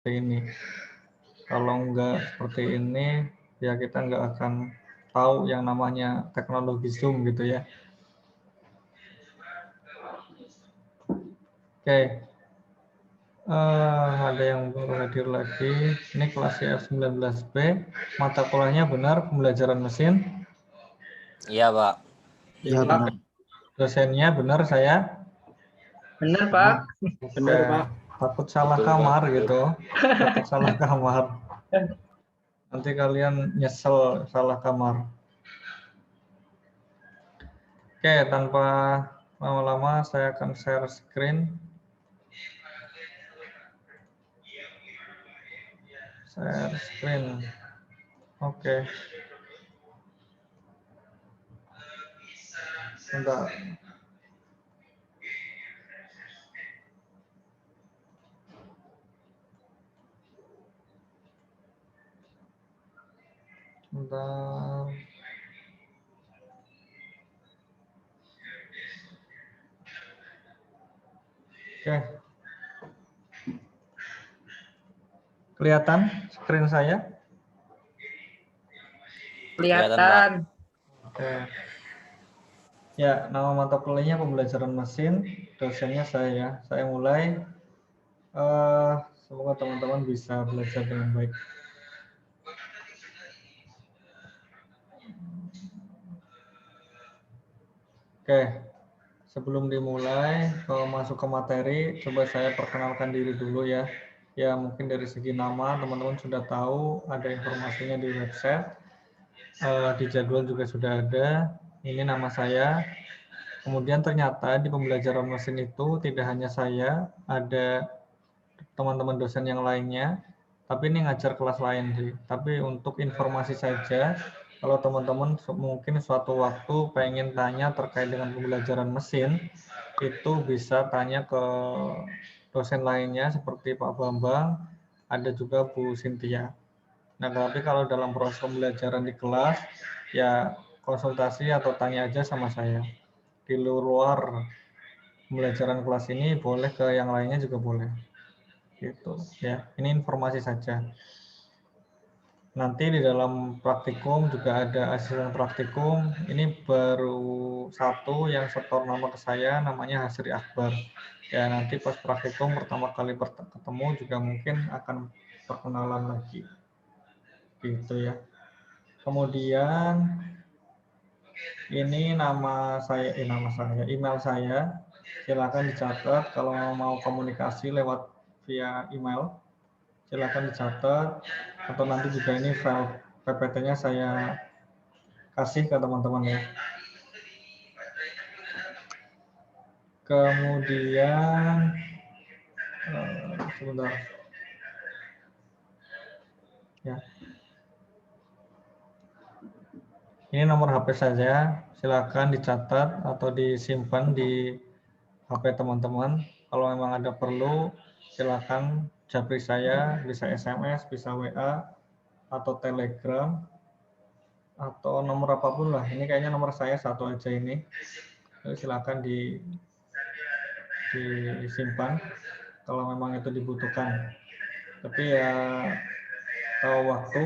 seperti ini. Kalau enggak seperti ini, ya kita nggak akan tahu yang namanya teknologi Zoom gitu ya. Oke, ada yang baru hadir lagi. Ini kelas CR19B, mata kuliahnya benar pembelajaran mesin. Iya, Pak. Iya, benar. Dosennya benar saya. Benar, Pak. Benar, Pak. Takut salah kamar gitu. Takut salah kamar. Nanti kalian nyesel salah kamar. Oke, tanpa lama-lama saya akan share screen. Share screen. Oke. Bentar. Bentar. Oke. Kelihatan screen saya? Kelihatan. Oke. Ya, nama mata kuliahnya pembelajaran mesin, dosennya saya. Saya mulai. Semoga teman-teman bisa belajar dengan baik. Oke, sebelum dimulai, kalau masuk ke materi, coba saya perkenalkan diri dulu ya. Ya, mungkin dari segi nama, teman-teman sudah tahu, ada informasinya di website. Di jadwal juga sudah ada. Ini nama saya. Kemudian ternyata di pembelajaran mesin itu tidak hanya saya, ada teman-teman dosen yang lainnya, tapi ini ngajar kelas lain sih. Tapi untuk informasi saja, kalau teman-teman mungkin suatu waktu pengen tanya terkait dengan pembelajaran mesin, itu bisa tanya ke dosen lainnya seperti Pak Bambang, ada juga Bu Cynthia. Nah, tapi kalau dalam proses pembelajaran di kelas, ya konsultasi atau tanya aja sama saya. Di luar pembelajaran kelas ini boleh ke yang lainnya juga boleh. Gitu ya. Ini informasi saja. Nanti di dalam praktikum juga ada asisten praktikum. Ini baru satu yang setor nama ke saya, namanya Hasri Akbar. Ya, nanti pas praktikum pertama kali ketemu juga mungkin akan perkenalan lagi. Gitu ya. Kemudian ini nama saya, email saya. Silakan dicatat kalau mau komunikasi lewat via email. Silakan dicatat, atau nanti juga ini file PPT-nya saya kasih ke teman-teman ya. Kemudian sebentar ya, ini nomor HP saja, silakan dicatat atau disimpan di HP teman-teman. Kalau memang ada perlu, silakan japri saya, bisa SMS, bisa WA atau Telegram atau nomor apapun lah. Ini kayaknya nomor saya satu aja ini. Jadi silakan disimpan kalau memang itu dibutuhkan. Tapi ya tahu waktu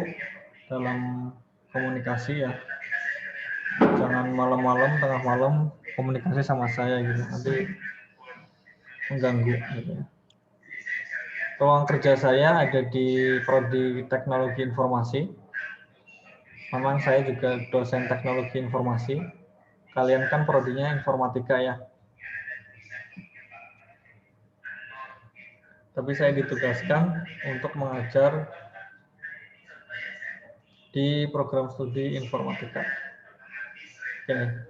dalam komunikasi ya. Jangan malam-malam, tengah malam komunikasi sama saya gitu. Nanti mengganggu gitu ya. Ruang kerja saya ada di Prodi Teknologi Informasi. Memang saya juga dosen Teknologi Informasi. Kalian kan prodinya informatika ya. Tapi saya ditugaskan untuk mengajar di program studi informatika. Oke,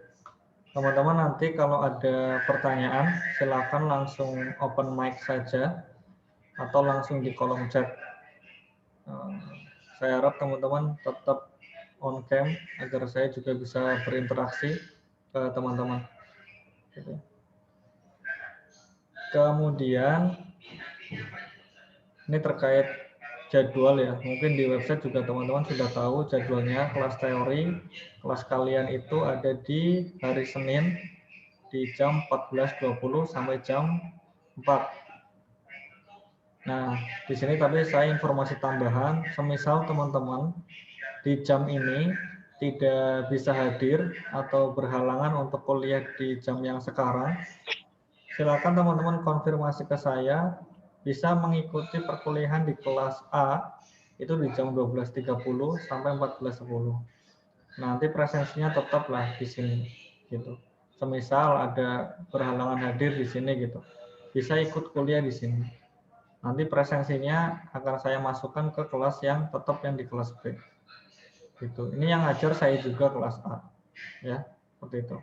teman-teman nanti kalau ada pertanyaan silakan langsung open mic saja atau langsung di kolom chat. Saya harap teman-teman tetap on cam agar saya juga bisa berinteraksi ke teman-teman. Kemudian ini terkait jadwal ya, mungkin di website juga teman-teman sudah tahu jadwalnya. Kelas teori, kelas kalian itu ada di hari Senin di jam 14.20 sampai jam 4. Nah, di sini tapi saya informasi tambahan, semisal teman-teman di jam ini tidak bisa hadir atau berhalangan untuk kuliah di jam yang sekarang, silakan teman-teman konfirmasi ke saya, bisa mengikuti perkuliahan di kelas A itu di jam 12.30 sampai 14.10. Nanti presensinya tetaplah di sini gitu. Semisal ada berhalangan hadir di sini gitu, bisa ikut kuliah di sini. Nanti presensinya akan saya masukkan ke kelas yang tetap yang di kelas B. Gitu. Ini yang ngajar saya juga kelas A, ya seperti itu.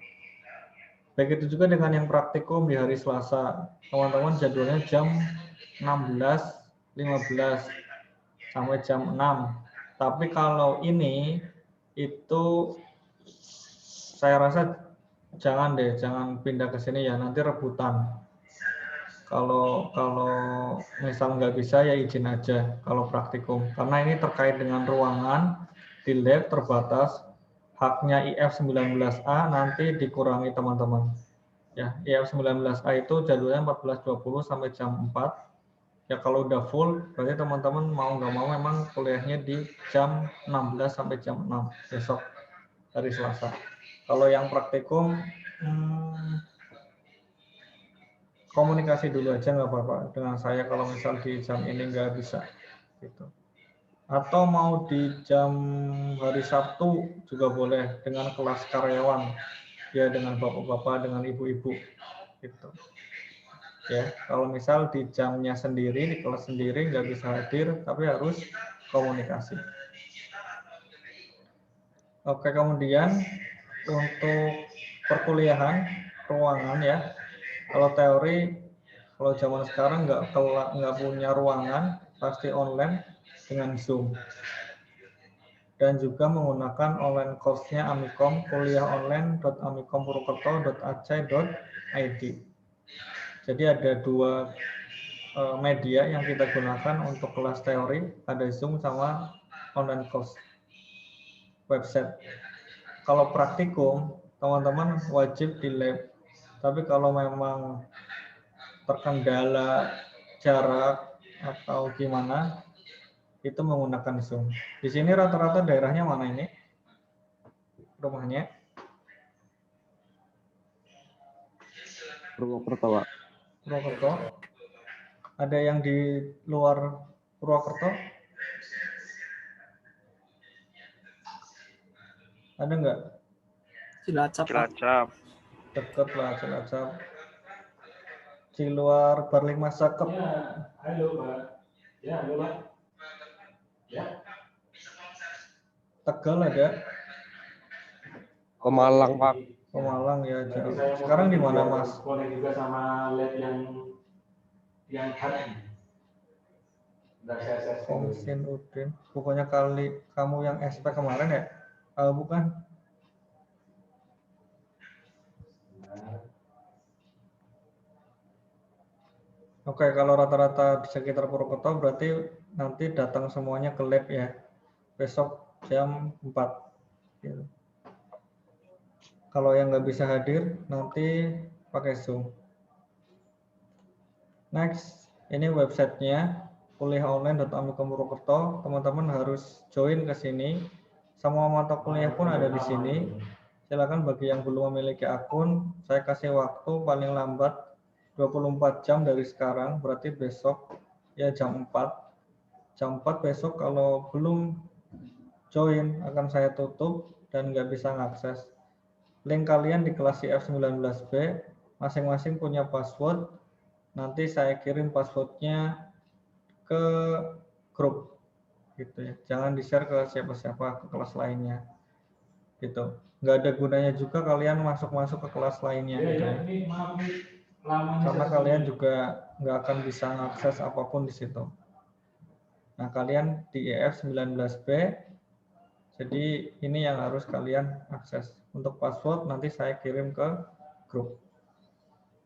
Begitu juga dengan yang praktikum di hari Selasa, teman-teman jadwalnya jam 16.15 sampai jam 6. Tapi kalau ini itu saya rasa jangan pindah ke sini ya, nanti rebutan. Kalau misal nggak bisa ya izin aja kalau praktikum, karena ini terkait dengan ruangan di lab terbatas, haknya IF 19A nanti dikurangi teman-teman. Ya, IF 19A itu jadwalnya 14.20 sampai jam 4. Ya kalau udah full, berarti teman-teman mau nggak mau memang kuliahnya di jam 16 sampai jam 6 besok hari Selasa. Kalau yang praktikum, komunikasi dulu aja nggak apa-apa dengan saya kalau misal di jam ini nggak bisa gitu. Atau mau di jam hari Sabtu juga boleh dengan kelas karyawan ya, dengan bapak-bapak, dengan ibu-ibu gitu ya. Kalau misal di jamnya sendiri, di kelas sendiri nggak bisa hadir tapi harus komunikasi. Oke, kemudian untuk perkuliahan ruangan ya, kalau teori, kalau zaman sekarang nggak punya ruangan, pasti online dengan Zoom. Dan juga menggunakan online course-nya Amikom, kuliahonline.amikom.purwokerto.ac.id. Jadi ada dua media yang kita gunakan untuk kelas teori, ada Zoom sama online course website. Kalau praktikum, teman-teman wajib di lab. Tapi kalau memang terkendala jarak atau gimana, itu menggunakan Zoom. Di sini rata-rata daerahnya mana ini? Rumahnya? Purwokerto, Pak. Purwokerto. Ada yang di luar Purwokerto? Ada nggak? Cilacap. Deket lah Cilacap. Di luar Barling Masaket. Halo, Pak. Ya, halo, Pak. Ya. Tegal ada. Pemalang, Pak. Pemalang ya. Jadi sekarang di mana, Mas? Konek juga sama lab yang hari. Udah saya assessment. Komsin Udin. Pokoknya kali kamu yang SP kemarin ya? Bukan. Oke, kalau rata-rata di sekitar Purwokerto berarti nanti datang semuanya ke lab ya. Besok jam 4. Gitu. Kalau yang nggak bisa hadir, nanti pakai Zoom. Next, ini websitenya kuliahonline.amikom.purwokerto. Teman-teman harus join ke sini. Semua mata kuliah pun ada di sini. Silakan bagi yang belum memiliki akun, saya kasih waktu paling lambat 24 jam dari sekarang, berarti besok ya jam 4. Jam 4 besok kalau belum join akan saya tutup dan nggak bisa mengakses. Link kalian di kelas IF19B, masing-masing punya password. Nanti saya kirim passwordnya ke grup, gitu ya. Jangan di-share ke siapa-siapa, ke kelas lainnya, gitu. Nggak ada gunanya juga kalian masuk-masuk ke kelas lainnya, gitu ya. Karena kalian juga nggak akan bisa mengakses apapun di situ. Nah, kalian di IF19B, jadi ini yang harus kalian akses. Untuk password nanti saya kirim ke grup.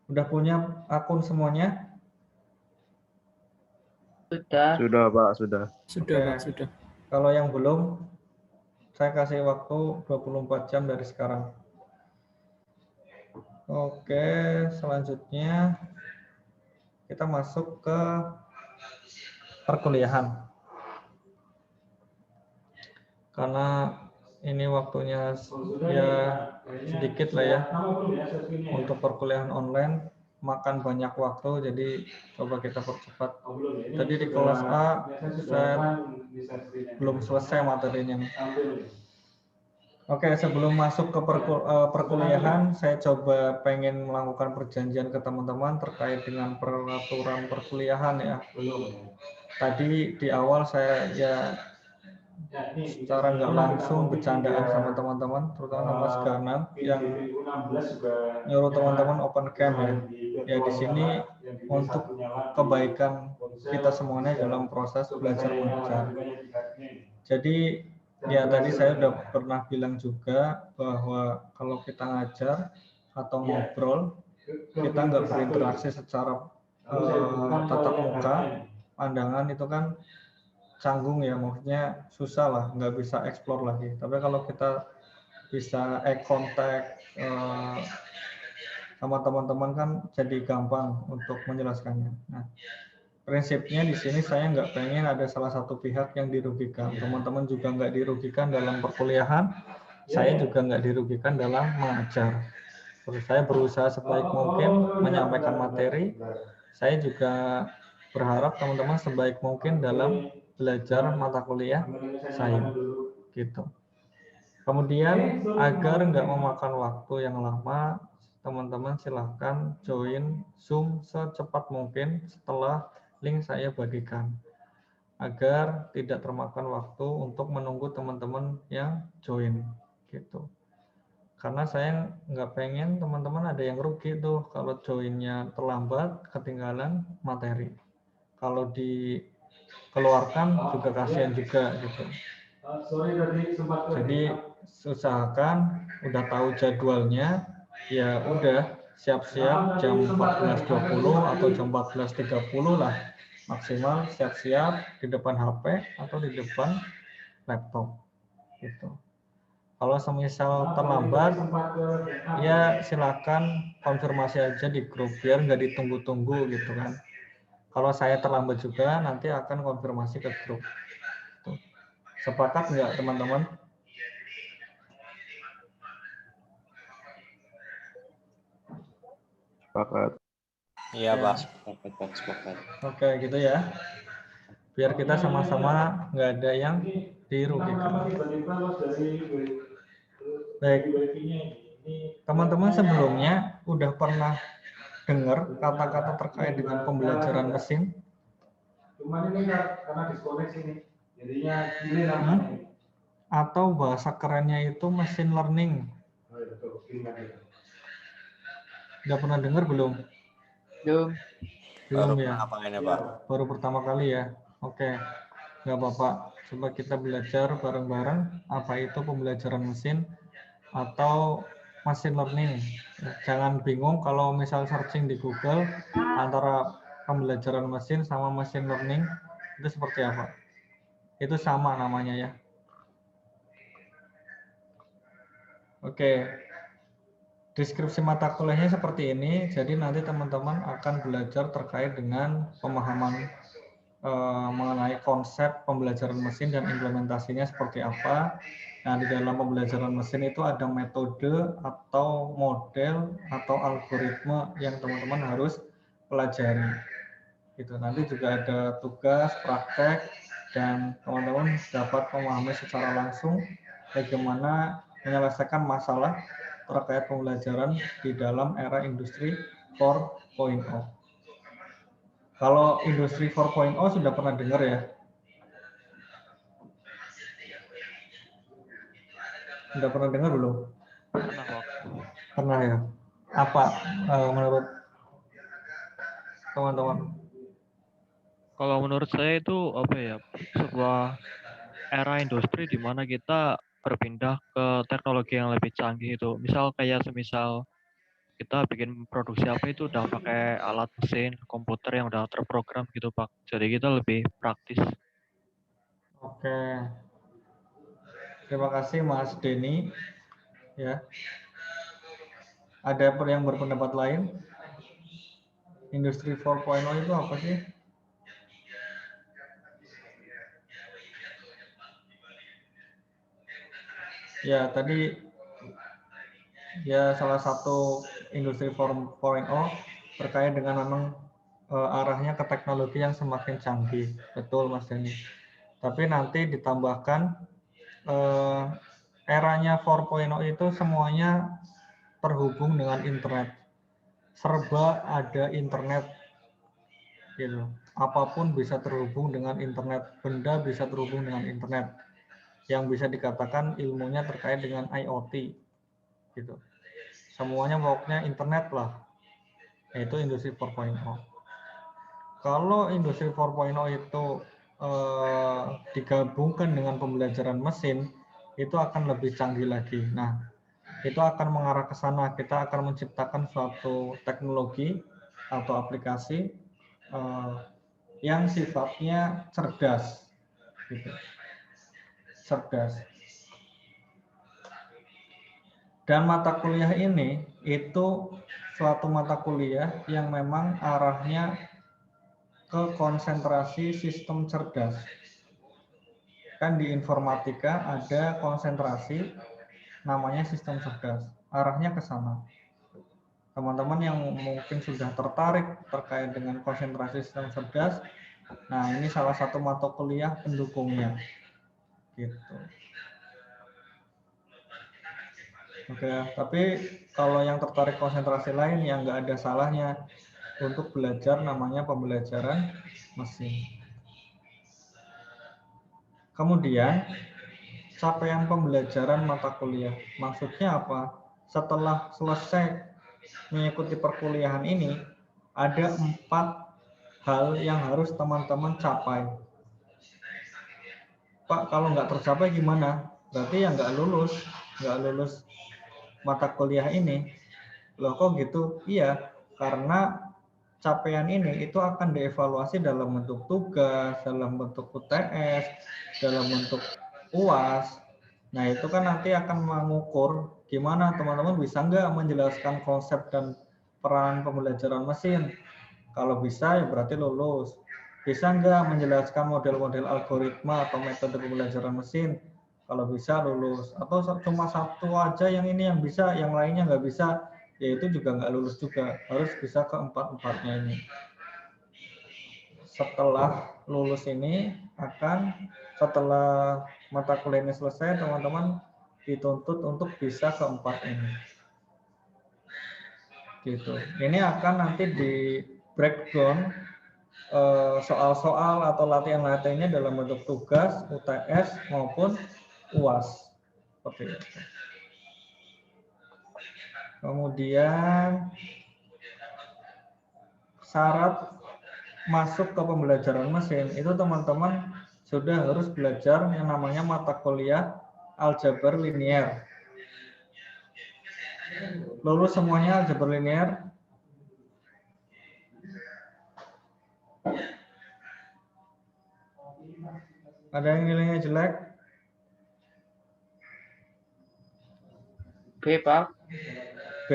Udah punya akun semuanya? Sudah. Sudah, Pak, sudah. Sudah, Pak, sudah. Kalau yang belum, saya kasih waktu 24 jam dari sekarang. Oke, selanjutnya kita masuk ke perkuliahan. Karena ini waktunya ya sedikit lah ya untuk perkuliahan online, makan banyak waktu, jadi coba kita percepat. Tadi di kelas A saya belum selesai materinya. Oke, sebelum masuk ke perkuliahan, saya coba pengen melakukan perjanjian ke teman-teman terkait dengan peraturan perkuliahan ya. Tadi di awal saya ya secara nggak langsung bercandaan sama teman-teman, terutama Mas Ganan yang nyuruh teman-teman open camp ya. Ya di sini untuk kebaikan kita semuanya dalam proses belajar mengajar. Jadi ya tadi saya udah pernah bilang juga bahwa kalau kita ngajar atau ngobrol, kita nggak berinteraksi secara tatap muka, pandangan itu kan canggung ya, maksudnya susah lah, nggak bisa explore lagi. Tapi kalau kita bisa eye contact sama teman-teman kan jadi gampang untuk menjelaskannya. Nah, prinsipnya di sini saya nggak pengen ada salah satu pihak yang dirugikan. Teman-teman juga nggak dirugikan dalam perkuliahan, saya juga nggak dirugikan dalam mengajar. Terus saya berusaha sebaik mungkin menyampaikan materi. Saya juga berharap teman-teman sebaik mungkin dalam belajar mata kuliah saya, gitu. Kemudian agar nggak memakan waktu yang lama, teman-teman silahkan join Zoom secepat mungkin setelah link saya bagikan, agar tidak termakan waktu untuk menunggu teman-teman yang join, gitu. Karena saya nggak pengen teman-teman ada yang rugi tuh kalau joinnya terlambat, ketinggalan materi. Kalau dikeluarkan juga kasihan juga gitu. Jadi usahakan udah tahu jadwalnya, ya udah siap-siap jam 14.20 atau jam 14.30 lah maksimal, siap-siap di depan HP atau di depan laptop gitu. Kalau semisal terlambat, ya silakan konfirmasi aja di grup biar nggak ditunggu-tunggu gitu kan. Kalau saya terlambat juga nanti akan konfirmasi ke grup. Tuh. Sepakat nggak teman-teman? Sepakat. Iya, Pak. Sepakat. Oke, gitu ya. Biar kita sama-sama nggak ada yang dirugikan. Baik. Teman-teman sebelumnya udah pernah dengar kata-kata terkait dengan pembelajaran mesin? Cuman ini karena diskoneksi nih. Jadinya ini namanya. Atau bahasa kerennya itu machine learning. Udah pernah dengar belum? Belum ya? Apa ini, Pak? Baru pertama kali ya? Oke, nggak apa-apa. Coba kita belajar bareng-bareng apa itu pembelajaran mesin atau machine learning. Jangan bingung kalau misal searching di Google antara pembelajaran mesin sama machine learning itu seperti apa. Itu sama namanya ya. Oke. Deskripsi mata kuliahnya seperti ini. Jadi nanti teman-teman akan belajar terkait dengan pemahaman mengenai konsep pembelajaran mesin dan implementasinya seperti apa. Nah, di dalam pembelajaran mesin itu ada metode atau model atau algoritma yang teman-teman harus pelajari. Gitu. Nanti juga ada tugas, praktek, dan teman-teman dapat memahami secara langsung bagaimana menyelesaikan masalah terkait pembelajaran di dalam era industri 4.0. Kalau industri 4.0 sudah pernah dengar ya? Sudah pernah dengar belum? Pernah, Pak. Pernah ya. Apa menurut teman-teman? Kalau menurut saya itu apa ya, sebuah era industri di mana kita berpindah ke teknologi yang lebih canggih itu. Misal kayak semisal kita bikin produksi apa itu udah pakai alat mesin, komputer yang udah terprogram gitu, Pak. Jadi kita lebih praktis. Oke. Terima kasih Mas Denny. Ya. Ada yang berpendapat lain? Industri 4.0 itu apa sih? Ya, tadi ya salah satu industri 4.0 terkait dengan memang arahnya ke teknologi yang semakin canggih. Betul, Mas Denny. Tapi nanti ditambahkan eranya 4.0 itu semuanya terhubung dengan internet. Serba ada internet. Gitu. Apapun bisa terhubung dengan internet. Benda bisa terhubung dengan internet. Yang bisa dikatakan ilmunya terkait dengan IoT. Gitu. Semuanya pokoknya internet lah. Yaitu industri 4.0. Kalau industri 4.0 itu digabungkan dengan pembelajaran mesin, itu akan lebih canggih lagi. Nah, itu akan mengarah ke sana. Kita akan menciptakan suatu teknologi atau aplikasi yang sifatnya cerdas, gitu. Cerdas. Dan mata kuliah ini itu suatu mata kuliah yang memang arahnya ke konsentrasi sistem cerdas. Kan di informatika ada konsentrasi namanya sistem cerdas. Arahnya ke sana. Teman-teman yang mungkin sudah tertarik terkait dengan konsentrasi sistem cerdas, nah ini salah satu mata kuliah pendukungnya. Gitu. Oke, tapi kalau yang tertarik konsentrasi lain yang nggak ada salahnya untuk belajar namanya pembelajaran mesin. Kemudian capaian pembelajaran mata kuliah. Maksudnya apa? Setelah selesai mengikuti perkuliahan ini, ada 4 hal yang harus teman-teman capai. Pak, kalau nggak tercapai gimana? Berarti ya nggak lulus mata kuliah ini. Loh kok gitu? Iya, karena capaian ini itu akan dievaluasi dalam bentuk tugas, dalam bentuk UTS, dalam bentuk UAS. Nah, itu kan nanti akan mengukur gimana teman-teman bisa nggak menjelaskan konsep dan peran pembelajaran mesin. Kalau bisa, ya berarti lulus. Bisa nggak menjelaskan model-model algoritma atau metode pembelajaran mesin. Kalau bisa, lulus. Atau cuma satu aja yang ini yang bisa, yang lainnya nggak bisa, ya itu juga nggak lulus juga. Harus bisa keempat-empatnya ini. Setelah lulus ini setelah mata kuliah ini selesai, teman-teman dituntut untuk bisa keempat ini. Gitu. Ini akan nanti di breakdown soal-soal atau latihan-latihannya dalam bentuk tugas, UTS maupun UAS. Seperti itu. Kemudian syarat masuk ke pembelajaran mesin itu teman-teman sudah harus belajar yang namanya mata kuliah aljabar linier. Lulus semuanya aljabar linier? Ada yang nilainya jelek? B, Pak. B?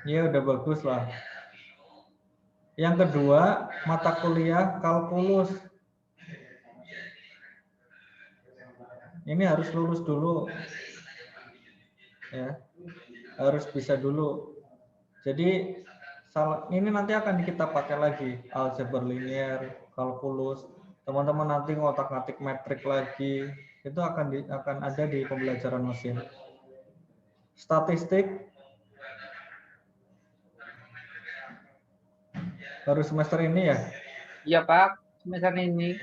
Ya udah bagus lah. Yang kedua, mata kuliah kalkulus. Ini harus lulus dulu. Ya. Harus bisa dulu. Jadi ini nanti akan kita pakai lagi aljabar linier, kalkulus. Teman-teman nanti ngotak-ngatik metrik lagi. Itu akan ada di pembelajaran mesin. Statistik baru semester ini ya? Iya, Pak. Semester ini.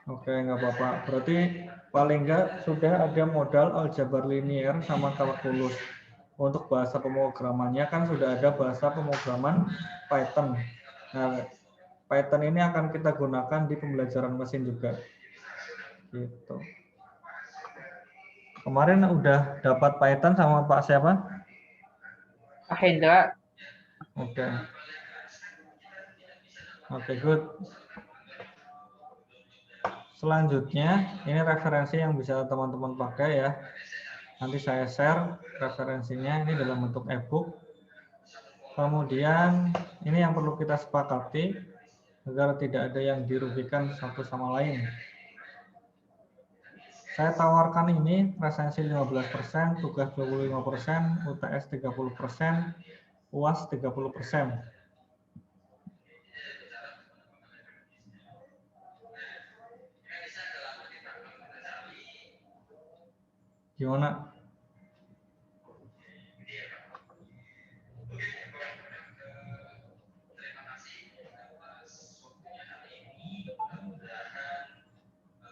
Oke, nggak apa-apa. Berarti paling nggak sudah ada modal aljabar linier sama kalkulus. Untuk bahasa pemrogramannya kan sudah ada bahasa pemrograman Python. Nah, Python ini akan kita gunakan di pembelajaran mesin juga. Gitu. Kemarin udah dapat Python sama Pak siapa? Pak Hendra. Oke. Oke, good. Selanjutnya, ini referensi yang bisa teman-teman pakai ya. Nanti saya share referensinya ini dalam bentuk e-book. Kemudian ini yang perlu kita sepakati agar tidak ada yang dirugikan satu sama lain. Saya tawarkan ini presensi 15%, tugas 25%, UTS 30%, UAS 30%. Gimana?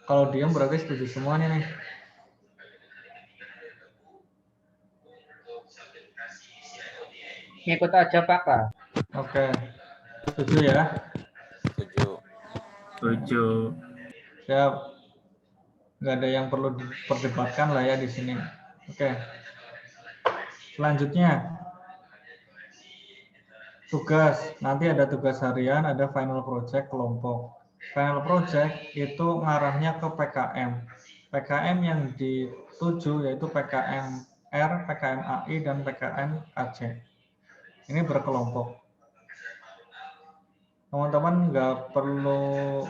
Kalau diam berarti setuju semuanya nih. Ngikut aja Pak. Oke. Setuju ya? Setuju. Setuju. Siap. Nggak ada yang perlu diperdebatkan lah ya di sini. Oke. Selanjutnya. Tugas. Nanti ada tugas harian, ada final project kelompok. Final project itu ngarahnya ke PKM. PKM yang dituju yaitu PKM R, PKM AI, dan PKM AC. Ini berkelompok. Teman-teman nggak perlu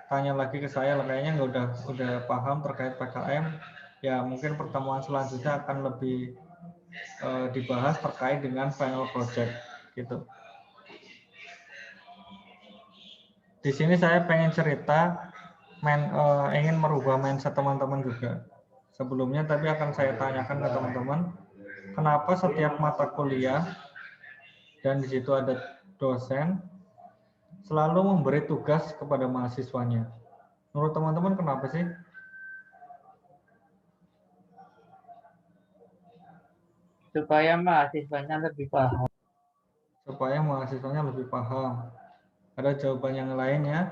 tanya lagi ke saya, kayaknya udah paham terkait PKM. Ya mungkin pertemuan selanjutnya akan lebih dibahas terkait dengan final project gitu. Di sini saya pengen cerita, ingin merubah mindset teman-teman juga. Sebelumnya tadi akan saya tanyakan ke teman-teman, kenapa setiap mata kuliah dan di situ ada dosen selalu memberi tugas kepada mahasiswanya. Menurut teman-teman kenapa sih? Supaya mahasiswanya lebih paham. Supaya mahasiswanya lebih paham. Ada jawaban yang lain ya?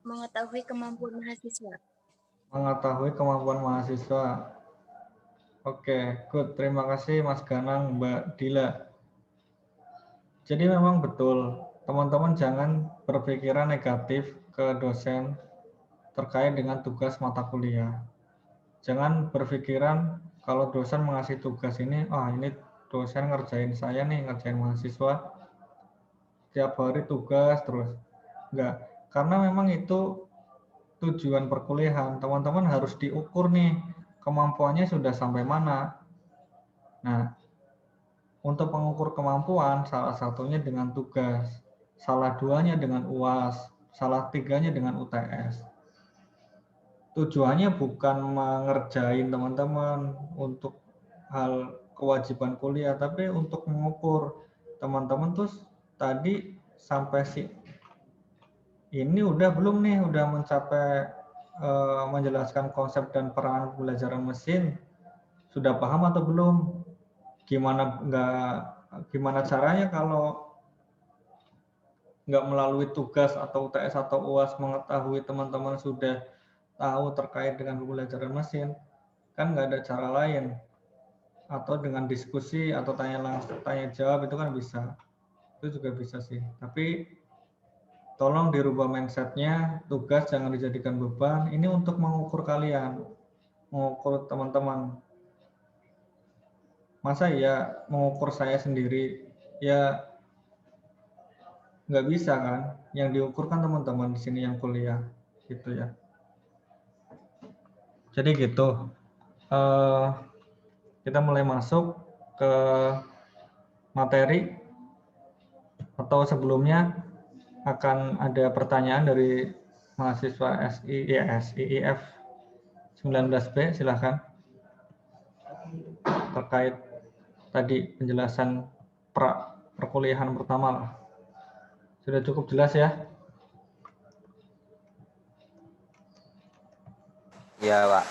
Mengetahui kemampuan mahasiswa. Mengetahui kemampuan mahasiswa. Oke, good. Terima kasih Mas Ganang, Mbak Dila. Jadi memang betul, teman-teman jangan berpikiran negatif ke dosen terkait dengan tugas mata kuliah. Jangan berpikiran kalau dosen mengasih tugas ini, ini dosen ngerjain saya nih, ngerjain mahasiswa, tiap hari tugas terus. Enggak, karena memang itu tujuan perkuliahan. Teman-teman harus diukur nih, kemampuannya sudah sampai mana. Nah, untuk mengukur kemampuan, salah satunya dengan tugas, salah duanya dengan UAS, salah tiganya dengan UTS. Tujuannya bukan mengerjain teman-teman untuk hal kewajiban kuliah, tapi untuk mengukur teman-teman tuh tadi sampai ini udah belum nih, udah mencapai menjelaskan konsep dan peranan pembelajaran mesin, sudah paham atau belum? Gimana caranya kalau nggak melalui tugas atau UTS atau UAS mengetahui teman-teman sudah tahu terkait dengan pembelajaran mesin, kan nggak ada cara lain. Atau dengan diskusi atau tanya jawab itu kan bisa. Itu juga bisa sih. Tapi tolong dirubah mindsetnya, tugas jangan dijadikan beban. Ini untuk mengukur kalian, mengukur teman-teman. Masa ya mengukur saya sendiri, ya nggak bisa kan? Yang diukur kan teman-teman di sini yang kuliah, gitu ya. Jadi gitu. Kita mulai masuk ke materi, atau sebelumnya akan ada pertanyaan dari mahasiswa SIIF 19B, silahkan, terkait tadi penjelasan perkuliahan pertama lah. Sudah cukup jelas ya? Iya, Pak.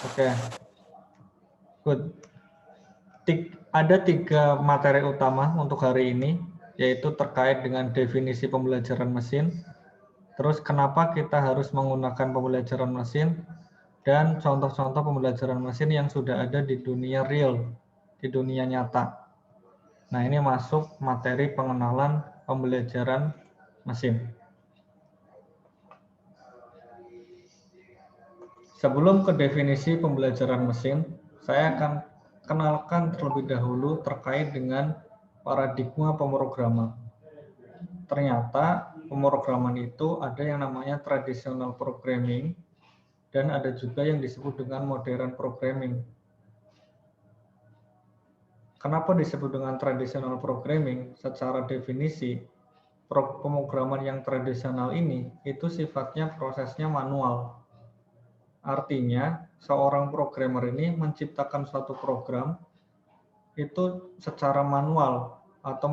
Oke. Good. Ada 3 materi utama untuk hari ini, yaitu terkait dengan definisi pembelajaran mesin, terus kenapa kita harus menggunakan pembelajaran mesin, dan contoh-contoh pembelajaran mesin yang sudah ada di dunia real, di dunia nyata. Nah, ini masuk materi pengenalan pembelajaran mesin. Sebelum ke definisi pembelajaran mesin, saya akan kenalkan terlebih dahulu terkait dengan paradigma pemrograman. Ternyata pemrograman itu ada yang namanya traditional programming, dan ada juga yang disebut dengan modern programming. Kenapa disebut dengan traditional programming? Secara definisi, pemrograman yang tradisional ini itu sifatnya prosesnya manual. Artinya, seorang programmer ini menciptakan suatu program itu secara manual atau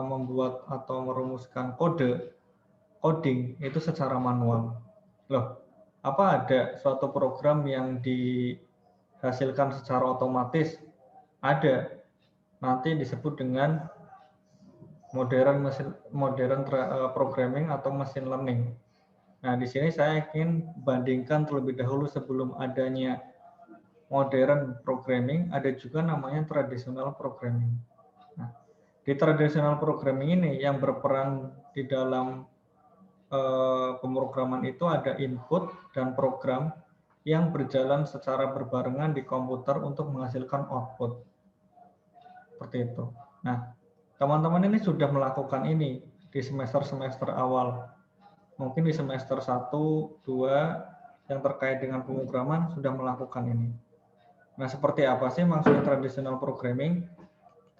membuat atau merumuskan coding itu secara manual. Loh, apa ada suatu program yang dihasilkan secara otomatis? Ada. Nanti disebut dengan modern programming atau machine learning. Nah, di sini saya ingin bandingkan terlebih dahulu sebelum adanya modern programming, ada juga namanya traditional programming. Nah, di traditional programming ini yang berperan di dalam pemrograman itu ada input dan program yang berjalan secara berbarengan di komputer untuk menghasilkan output. Seperti itu. Nah, teman-teman ini sudah melakukan ini di semester-semester awal. Mungkin di semester 1, 2 yang terkait dengan pemrograman sudah melakukan ini. Nah, seperti apa sih maksudnya traditional programming?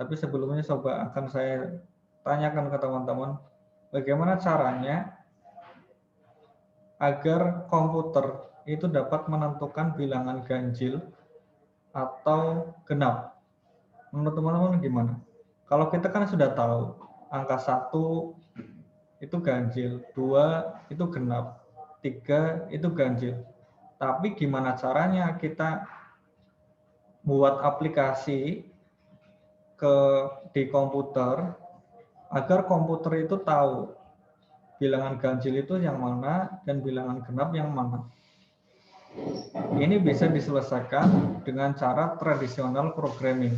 Tapi sebelumnya coba akan saya tanyakan ke teman-teman, bagaimana caranya agar komputer itu dapat menentukan bilangan ganjil atau genap. Menurut teman-teman gimana? Kalau kita kan sudah tahu, angka 1 itu ganjil, 2 itu genap, 3 itu ganjil. Tapi gimana caranya kita buat aplikasi di komputer agar komputer itu tahu bilangan ganjil itu yang mana dan bilangan genap yang mana. Ini bisa diselesaikan dengan cara tradisional programming.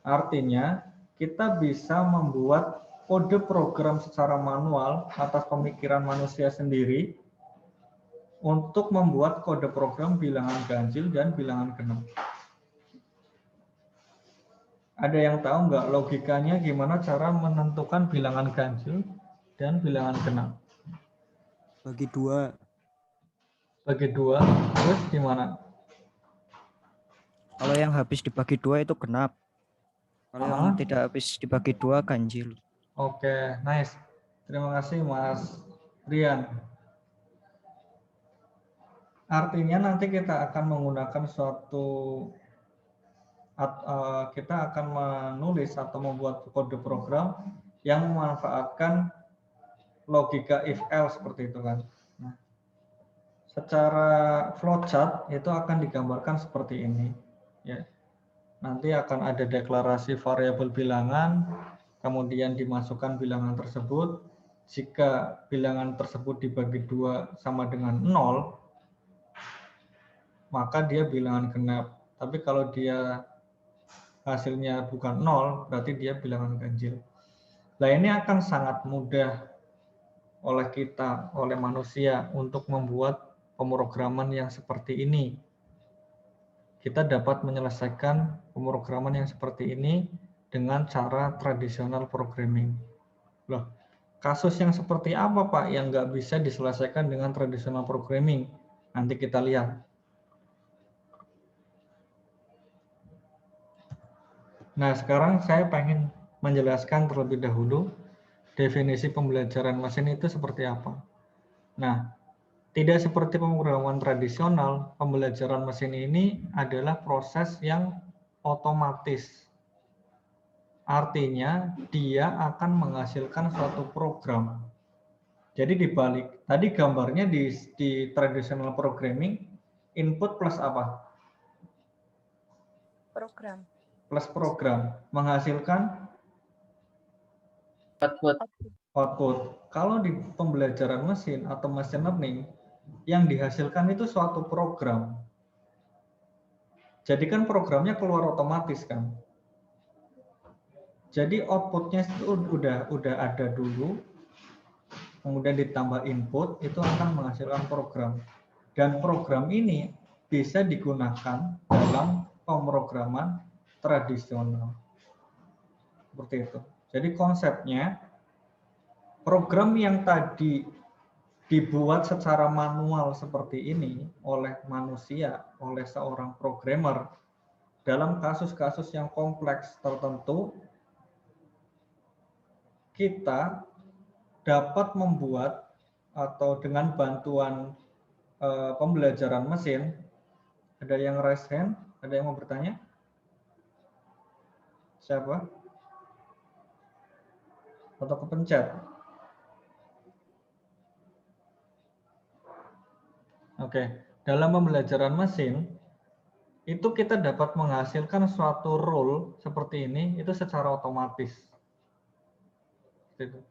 Artinya, kita bisa membuat kode program secara manual atas pemikiran manusia sendiri untuk membuat kode program bilangan ganjil dan bilangan genap. Ada yang tahu nggak logikanya gimana cara menentukan bilangan ganjil dan bilangan genap? Bagi 2. Bagi 2, terus gimana? Kalau yang habis dibagi 2 itu genap. Kalau yang tidak habis dibagi 2 ganjil. Oke, nice. Terima kasih Mas Rian. Artinya nanti kita akan menggunakan kita akan menulis atau membuat kode program yang memanfaatkan logika if else seperti itu kan. Nah, secara flowchart itu akan digambarkan seperti ini. Ya. Nanti akan ada deklarasi variabel bilangan, kemudian dimasukkan bilangan tersebut. Jika bilangan tersebut dibagi 2 sama dengan 0, maka dia bilangan genap. Tapi kalau dia hasilnya bukan 0, berarti dia bilangan ganjil. Nah, ini akan sangat mudah oleh kita, oleh manusia untuk membuat pemrograman yang seperti ini. Kita dapat menyelesaikan pemrograman yang seperti ini dengan cara tradisional programming. Loh, kasus yang seperti apa Pak yang nggak bisa diselesaikan dengan tradisional programming? Nanti kita lihat. Nah, sekarang saya pengen menjelaskan terlebih dahulu definisi pembelajaran mesin itu seperti apa. Nah, tidak seperti pemrograman tradisional, pembelajaran mesin ini adalah proses yang otomatis. Artinya, dia akan menghasilkan suatu program. Jadi dibalik, tadi gambarnya di traditional programming, input plus apa? Program. Plus program, menghasilkan output. Kalau di pembelajaran mesin atau machine learning, yang dihasilkan itu suatu program. Jadi kan programnya keluar otomatis kan. Jadi outputnya itu udah ada dulu, kemudian ditambah input, itu akan menghasilkan program. Dan program ini bisa digunakan dalam pemrograman tradisional. Seperti itu. Jadi konsepnya, program yang tadi dibuat secara manual seperti ini oleh manusia, oleh seorang programmer, dalam kasus-kasus yang kompleks tertentu, kita dapat membuat atau dengan bantuan pembelajaran mesin. Ada yang raise hand? Ada yang mau bertanya? Siapa? Atau kepencet? Oke, dalam pembelajaran mesin, itu kita dapat menghasilkan suatu rule seperti ini, itu secara otomatis.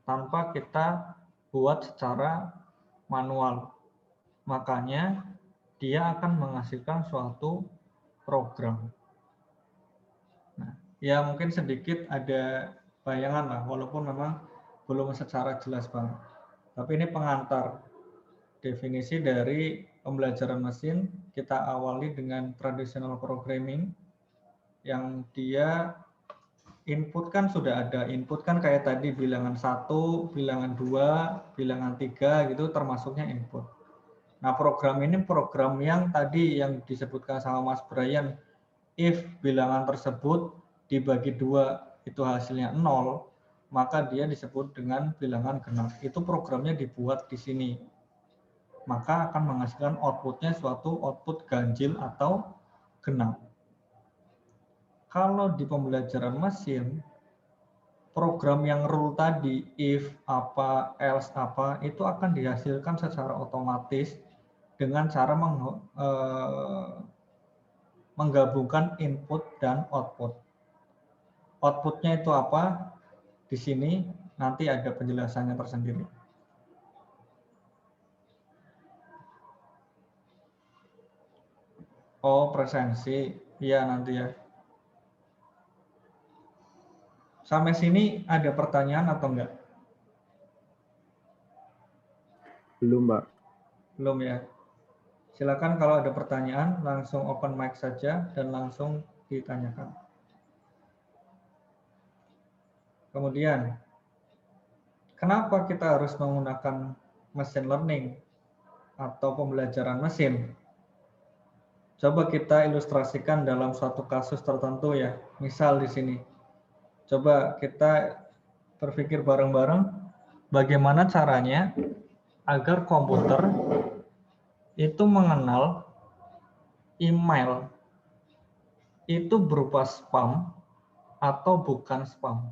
Tanpa kita buat secara manual. Makanya dia akan menghasilkan suatu program. Nah, ya mungkin sedikit ada bayangan lah, walaupun memang belum secara jelas banget. Tapi ini pengantar definisi dari pembelajaran mesin. Kita awali dengan traditional programming, yang dia input kan sudah ada. Input kan kayak tadi bilangan 1, bilangan 2, bilangan 3 gitu termasuknya input. Nah, program ini program yang tadi yang disebutkan sama Mas Brian, if bilangan tersebut dibagi 2 itu hasilnya 0, maka dia disebut dengan bilangan genap. Itu programnya dibuat di sini. Maka akan menghasilkan outputnya suatu output ganjil atau genap. Kalau di pembelajaran mesin, program yang rule tadi, if apa, else apa, itu akan dihasilkan secara otomatis dengan cara menggabungkan input dan output. Outputnya itu apa? Di sini nanti ada penjelasannya tersendiri. Oh, presensi. Iya, nanti ya. Sampai sini ada pertanyaan atau enggak? Belum, Mbak. Belum ya. Silakan kalau ada pertanyaan langsung open mic saja dan langsung ditanyakan. Kemudian, kenapa kita harus menggunakan machine learning atau pembelajaran mesin? Coba kita ilustrasikan dalam suatu kasus tertentu ya. Misal di sini. Coba kita berpikir bareng-bareng bagaimana caranya agar komputer itu mengenal email itu berupa spam atau bukan spam.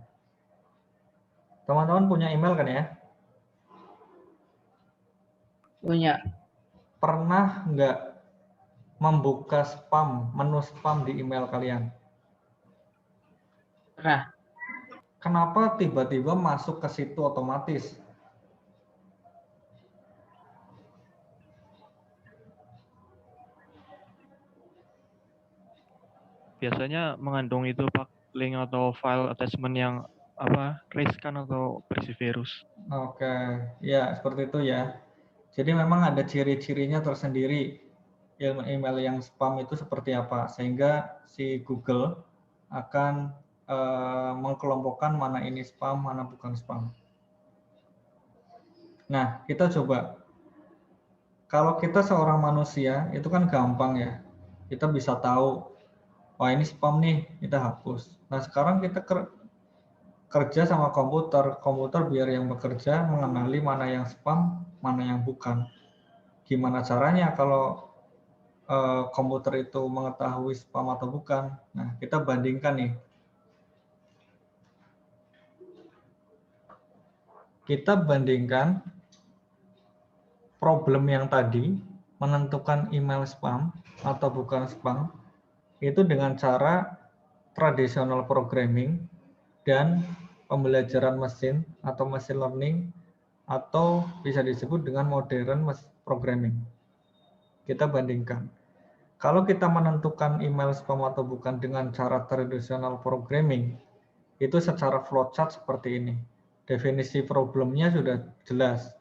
Teman-teman punya email kan ya? Punya. Pernah nggak membuka spam, menu spam di email kalian? Pernah. Kenapa tiba-tiba masuk ke situ otomatis? Biasanya mengandung itu Pak link atau file attachment yang riskan atau berisi virus. Oke, ya seperti itu ya. Jadi memang ada ciri-cirinya tersendiri email yang spam itu seperti apa, sehingga si Google akan mengkelompokkan mana ini spam, mana bukan spam. Nah, kita coba. Kalau kita seorang manusia, itu kan gampang ya. Kita bisa tahu, wah ini spam nih, kita hapus. Nah, sekarang kita kerja sama komputer biar yang bekerja mengenali mana yang spam, mana yang bukan. Gimana caranya kalau komputer itu mengetahui spam atau bukan? Nah, kita bandingkan nih. Kita bandingkan problem yang tadi, menentukan email spam atau bukan spam, itu dengan cara traditional programming dan pembelajaran mesin atau machine learning, atau bisa disebut dengan modern programming. Kita bandingkan. Kalau kita menentukan email spam atau bukan dengan cara traditional programming, itu secara flowchart seperti ini. Definisi problemnya sudah jelas,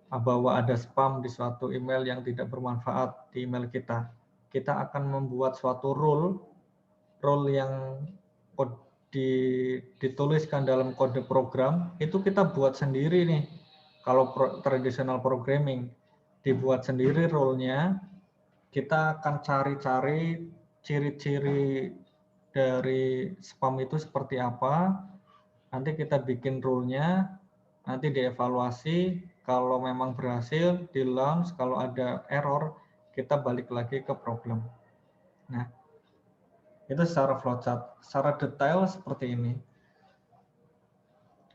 bahwa ada spam di suatu email yang tidak bermanfaat di email kita. Kita akan membuat suatu rule yang dituliskan dalam kode program, itu kita buat sendiri nih. Kalau traditional programming dibuat sendiri rule-nya, kita akan cari-cari ciri-ciri dari spam itu seperti apa, nanti kita bikin rule-nya, nanti dievaluasi, kalau memang berhasil, di-launch, kalau ada error, kita balik lagi ke problem. Nah, itu secara flowchart. Secara detail seperti ini.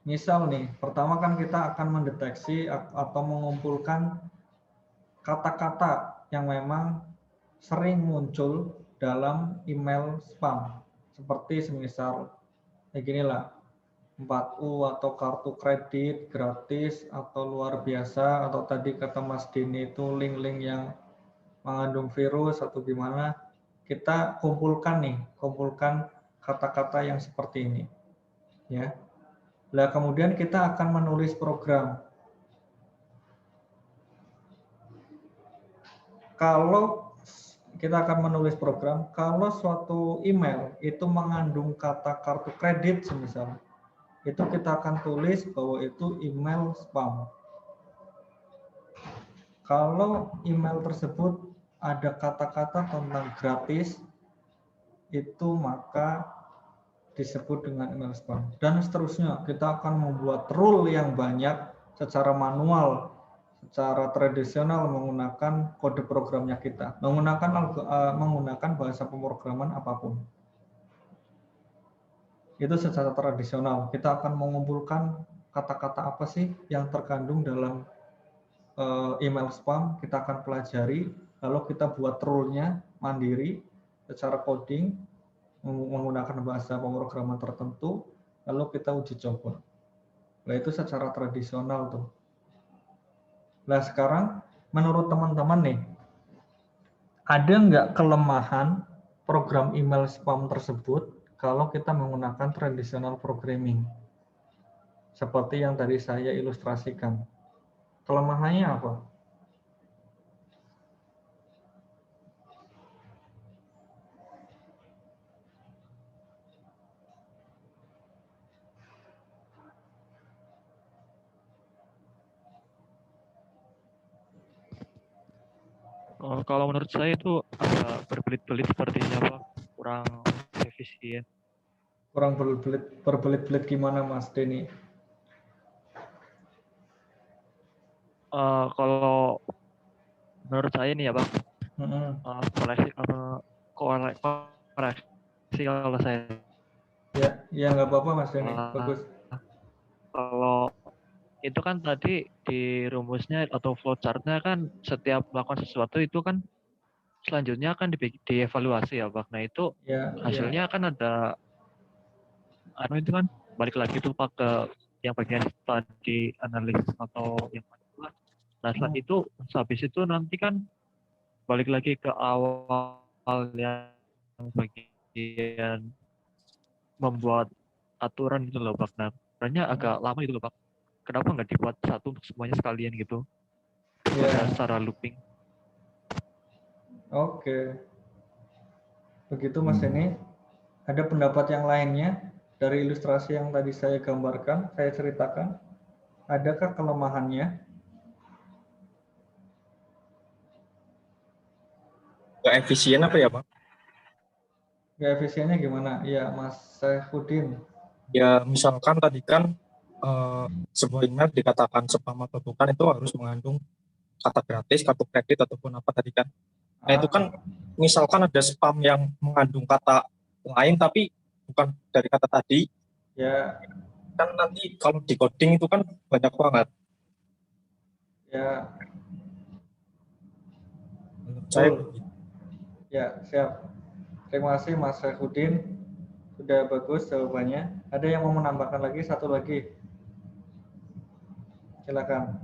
Misal nih, pertama kan kita akan mendeteksi atau mengumpulkan kata-kata yang memang sering muncul dalam email spam. Seperti semisal, kayak ginilah, 4U atau kartu kredit gratis atau luar biasa, atau tadi kata Mas Dini itu link-link yang mengandung virus atau gimana, kita kumpulkan kata-kata yang seperti ini. Ya. Nah, kemudian kita akan menulis program. Kalau kita akan menulis program, kalau suatu email itu mengandung kata kartu kredit semisal, itu kita akan tulis bahwa itu email spam. Kalau email tersebut ada kata-kata tentang gratis, itu maka disebut dengan email spam. Dan seterusnya, kita akan membuat rule yang banyak secara manual, secara tradisional menggunakan kode programnya kita, menggunakan bahasa pemrograman apapun. Itu secara tradisional. Kita akan mengumpulkan kata-kata apa sih yang terkandung dalam email spam, kita akan pelajari, lalu kita buat rule-nya mandiri secara coding, menggunakan bahasa pemrograman tertentu, lalu kita uji coba. Nah, itu secara tradisional tuh. Nah, sekarang menurut teman-teman nih, ada nggak kelemahan program email spam tersebut kalau kita menggunakan traditional programming? Seperti yang tadi saya ilustrasikan. Kelemahannya apa? Kalau menurut saya itu agak berbelit-belit sepertinya, Pak. Kurang efisien. Kurang berbelit-belit gimana, Mas Denny? Kalau menurut saya nih ya, Pak, koreksi kalau saya. Ya nggak apa-apa, Mas Denny. Bagus. Kalau itu kan tadi di rumusnya atau flowchart-nya kan setiap melakukan sesuatu itu kan selanjutnya akan dievaluasi ya, Pak. Nah, itu hasilnya kan ada itu kan balik lagi tuh Pak ke yang bagian tadi analisis atau yang mana. Nah, setelah itu habis itu nanti kan balik lagi ke awal yang bagian membuat aturan itu loh, Pak. Nah, sebenarnya agak lama itu loh, Pak. Kenapa nggak dibuat satu untuk semuanya sekalian gitu? Secara looping. Oke. Begitu Mas Denny. Ada pendapat yang lainnya dari ilustrasi yang tadi saya gambarkan, saya ceritakan? Adakah kelemahannya? Nggak efisien apa ya, Pak? Nggak efisiennya gimana? Ya, Mas Saifuddin. Ya, misalkan tadi kan sebuah email dikatakan spam atau bukan itu harus mengandung kata gratis, kartu kredit ataupun apa tadi kan. Nah, itu kan misalkan ada spam yang mengandung kata lain tapi bukan dari kata tadi. Ya. Kan nanti kalau di coding itu kan banyak banget. Ya. Saya ya, siap. Terima kasih Mas Saifuddin. Sudah bagus jawabannya. Ada yang mau menambahkan lagi? Satu lagi. Silakan.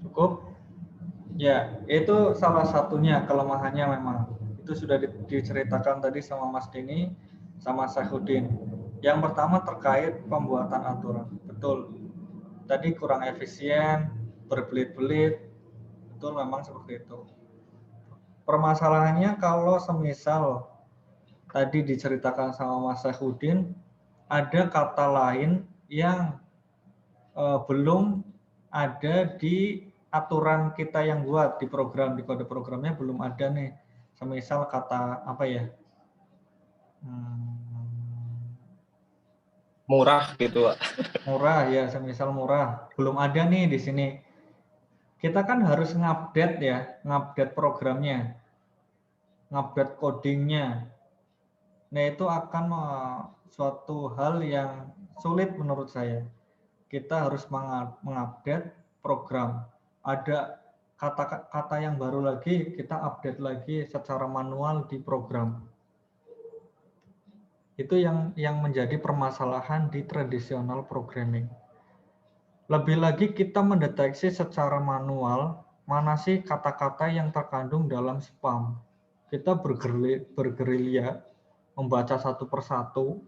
Cukup? Ya, itu salah satunya kelemahannya memang. Itu sudah diceritakan tadi sama Mas Dini, sama Saifuddin. Yang pertama terkait pembuatan aturan. Betul. Tadi kurang efisien, berbelit-belit. Betul, memang seperti itu. Permasalahannya kalau semisal tadi diceritakan sama Mas Saifuddin, ada kata lain yang belum ada di aturan kita yang buat di program, di kode programnya belum ada nih. Semisal kata apa ya? Murah gitu, Pak. Murah ya, semisal murah. Belum ada nih di sini. Kita kan harus ngupdate ya, ngupdate programnya, ngupdate codingnya. Nah, itu akan suatu hal yang sulit menurut saya. Kita harus mengupdate program. Ada kata-kata yang baru lagi, kita update lagi secara manual di program. Itu yang menjadi permasalahan di traditional programming. Lebih lagi kita mendeteksi secara manual mana sih kata-kata yang terkandung dalam spam. Kita bergerilya membaca satu persatu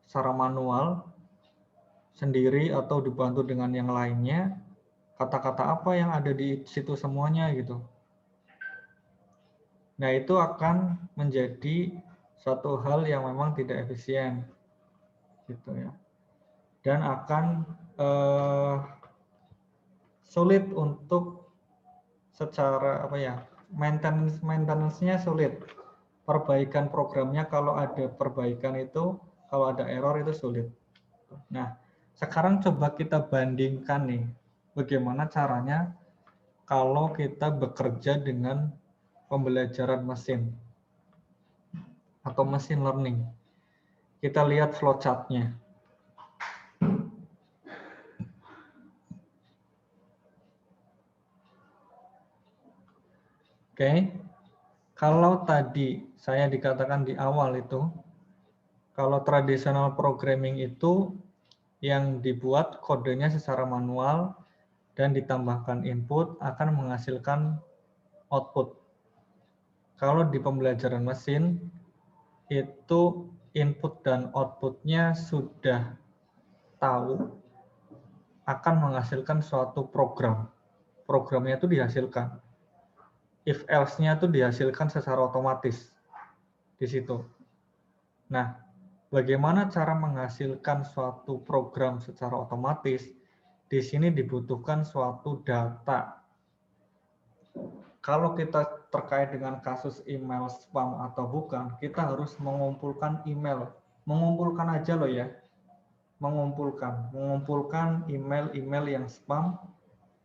secara manual sendiri atau dibantu dengan yang lainnya, kata-kata apa yang ada di situ semuanya gitu. Nah, itu akan menjadi suatu hal yang memang tidak efisien gitu ya. Dan akan sulit untuk secara apa ya, maintenance-nya sulit. Perbaikan programnya kalau ada perbaikan itu, kalau ada error itu sulit. Nah, sekarang coba kita bandingkan nih, bagaimana caranya kalau kita bekerja dengan pembelajaran mesin atau machine learning. Kita lihat flowchart-nya. Oke, kalau tadi saya dikatakan di awal itu, kalau traditional programming itu yang dibuat kodenya secara manual dan ditambahkan input akan menghasilkan output. Kalau di pembelajaran mesin, itu input dan outputnya sudah tahu akan menghasilkan suatu program. Programnya itu dihasilkan. If else-nya itu dihasilkan secara otomatis di situ. Nah, bagaimana cara menghasilkan suatu program secara otomatis? Di sini dibutuhkan suatu data. Kalau kita terkait dengan kasus email spam atau bukan, kita harus mengumpulkan email. Mengumpulkan aja loh ya. Mengumpulkan email-email yang spam,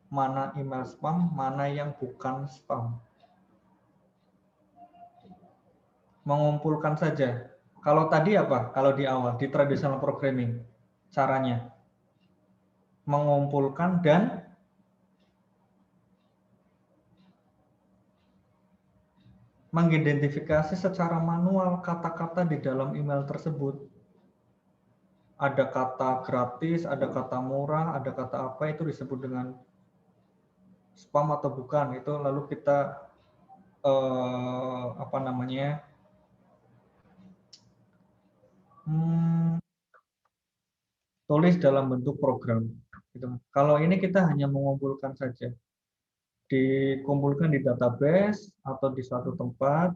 mana email spam, mana yang bukan spam. Mengumpulkan saja. Kalau tadi apa? Kalau di awal, di traditional programming, caranya mengumpulkan dan mengidentifikasi secara manual kata-kata di dalam email tersebut. Ada kata gratis, ada kata murah, ada kata apa, itu disebut dengan spam atau bukan. Itu lalu kita apa namanya, tulis dalam bentuk program. Gitu. Kalau ini kita hanya mengumpulkan saja, dikumpulkan di database atau di suatu tempat,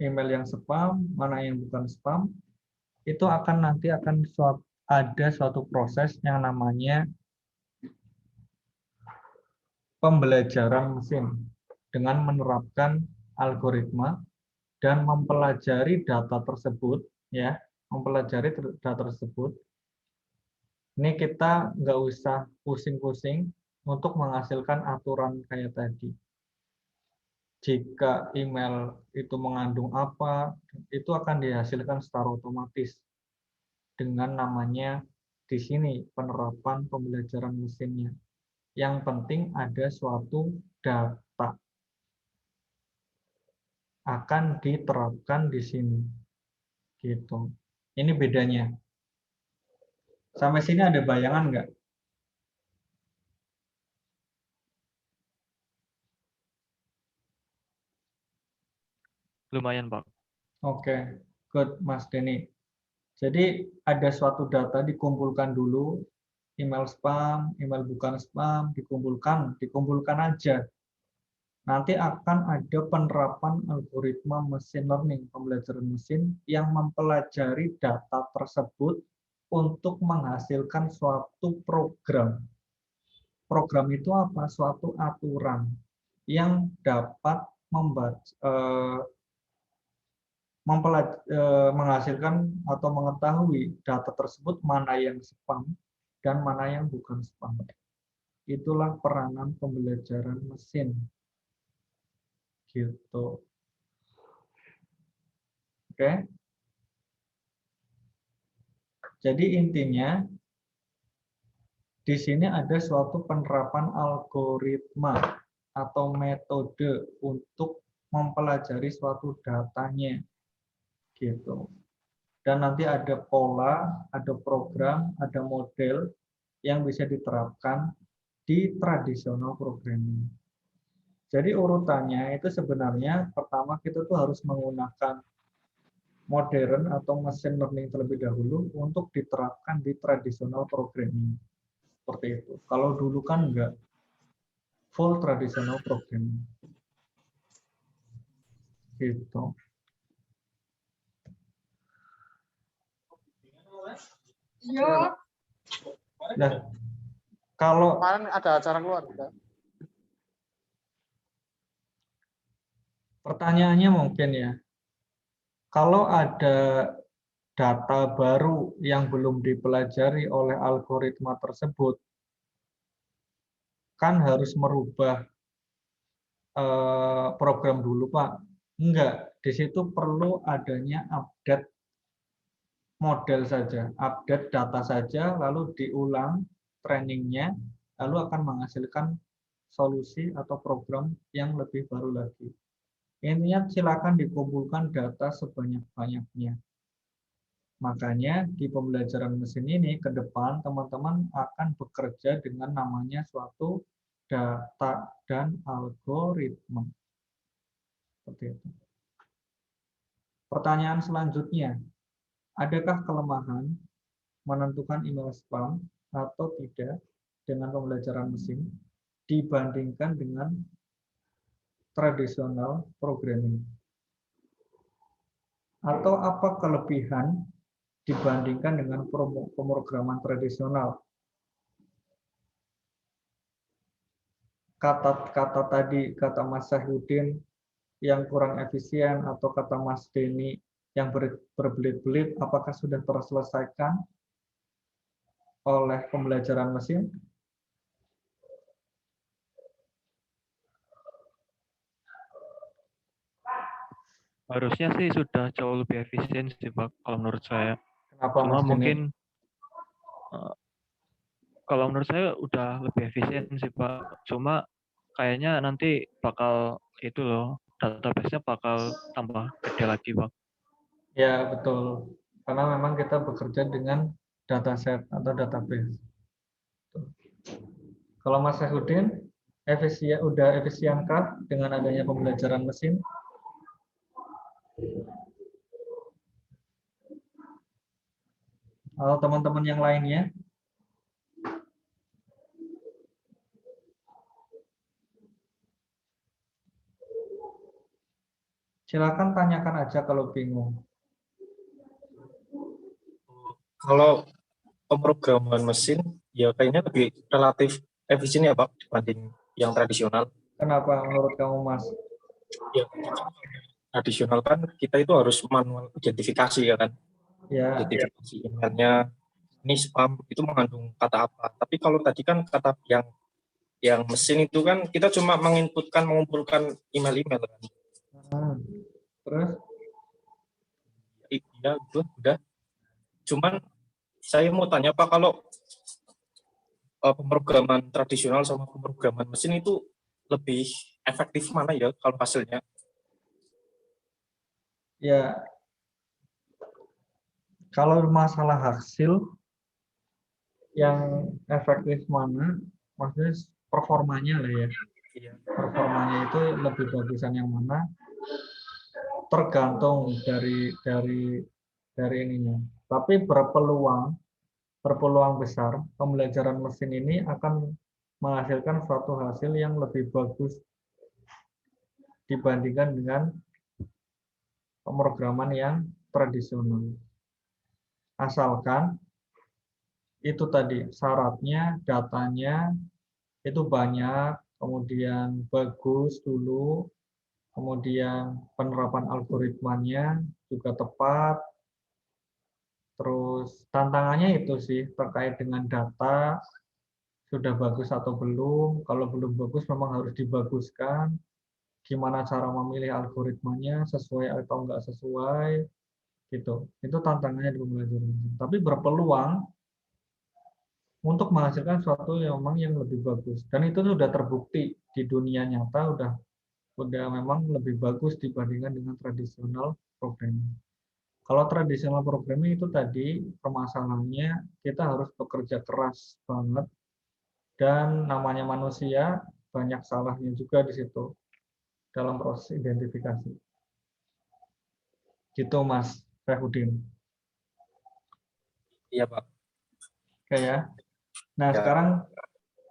email yang spam, mana yang bukan spam, itu akan nanti akan ada suatu proses yang namanya pembelajaran mesin dengan menerapkan algoritma dan mempelajari data tersebut, ya, mempelajari data tersebut. Ini kita nggak usah pusing-pusing untuk menghasilkan aturan kayak tadi. Jika email itu mengandung apa, itu akan dihasilkan secara otomatis dengan namanya di sini penerapan pembelajaran mesinnya. Yang penting ada suatu data akan diterapkan di sini. Gitu. Ini bedanya. Sampai sini ada bayangan nggak? Lumayan, Pak. Oke, good Mas Denny. Jadi ada suatu data dikumpulkan dulu, email spam, email bukan spam, dikumpulkan aja. Nanti akan ada penerapan algoritma machine learning, pembelajaran mesin yang mempelajari data tersebut untuk menghasilkan suatu program. Program itu apa? Suatu aturan yang dapat menghasilkan atau mengetahui data tersebut mana yang spam dan mana yang bukan spam. Itulah peranan pembelajaran mesin. Gitu. Oke. Jadi intinya di sini ada suatu penerapan algoritma atau metode untuk mempelajari suatu datanya. Gitu. Dan nanti ada pola, ada program, ada model yang bisa diterapkan di tradisional programming. Jadi urutannya itu sebenarnya pertama kita tuh harus menggunakan modern atau machine learning terlebih dahulu untuk diterapkan di tradisional programming. Seperti itu. Kalau dulu kan enggak, full tradisional programming. Gitu. Iya. Nah, kalau Kemarin ada acara keluarga. pertanyaannya mungkin ya, kalau ada data baru yang belum dipelajari oleh algoritma tersebut, kan harus merubah program dulu, Pak. Enggak, di situ perlu adanya update model saja, update data saja, lalu diulang trainingnya, lalu akan menghasilkan solusi atau program yang lebih baru lagi. Intinya silakan dikumpulkan data sebanyak-banyaknya. Makanya di pembelajaran mesin ini ke depan teman-teman akan bekerja dengan namanya suatu data dan algoritma. Seperti itu. Pertanyaan selanjutnya, adakah kelemahan menentukan email spam atau tidak dengan pembelajaran mesin dibandingkan dengan tradisional programming? Atau apa kelebihan dibandingkan dengan pemrograman tradisional? Kata tadi, kata Mas Syahrudin yang kurang efisien, atau kata Mas Denny yang berbelit-belit, apakah sudah terselesaikan oleh pembelajaran mesin? Harusnya sih sudah jauh lebih efisien sih Pak, kalau menurut saya. Kenapa Cuma Mas Denny? mungkin kalau menurut saya udah lebih efisien sih Pak. Cuma kayaknya nanti bakal itu loh, database-nya bakal tambah gede lagi Pak. Ya, betul. Karena memang kita bekerja dengan dataset atau database. Kalau Mas Syahrudin, udah efisienkah dengan adanya pembelajaran mesin? Atau teman-teman yang lainnya? Silakan tanyakan aja kalau bingung. Kalau pemrograman mesin, ya kayaknya lebih relatif efisien ya Pak dibanding yang tradisional. Kenapa menurut kamu Mas? Ya, tradisional kan kita itu harus manual identifikasi ya kan. Ya. Identifikasi emailnya, ini spam itu mengandung kata apa. Tapi kalau tadi kan kata yang mesin itu kan kita cuma mengumpulkan email-email kan. Terus? Iya, itu udah. Cuman saya mau tanya Pak, kalau pemrograman tradisional sama pemrograman mesin itu lebih efektif mana ya kalau hasilnya? Ya, kalau masalah hasil yang efektif mana, maksudnya performanya lah ya. Performanya itu lebih bagusan yang mana? Tergantung dari dari ininya. Tapi berpeluang besar pembelajaran mesin ini akan menghasilkan suatu hasil yang lebih bagus dibandingkan dengan pemrograman yang tradisional. Asalkan itu tadi syaratnya, datanya itu banyak, kemudian bagus dulu, kemudian penerapan algoritmanya juga tepat. Terus tantangannya itu sih terkait dengan data, sudah bagus atau belum. Kalau belum bagus memang harus dibaguskan. Gimana cara memilih algoritmanya, sesuai atau enggak sesuai, gitu. Itu tantangannya di pembelajaran. Tapi berpeluang untuk menghasilkan sesuatu yang memang yang lebih bagus. Dan itu sudah terbukti di dunia nyata, udah memang lebih bagus dibandingkan dengan tradisional programming. Kalau tradisional programming itu tadi permasalahannya kita harus bekerja keras banget dan namanya manusia banyak salahnya juga di situ dalam proses identifikasi. Gitu Mas Syahudin. Iya, Pak. Oke ya. Nah, Ya. sekarang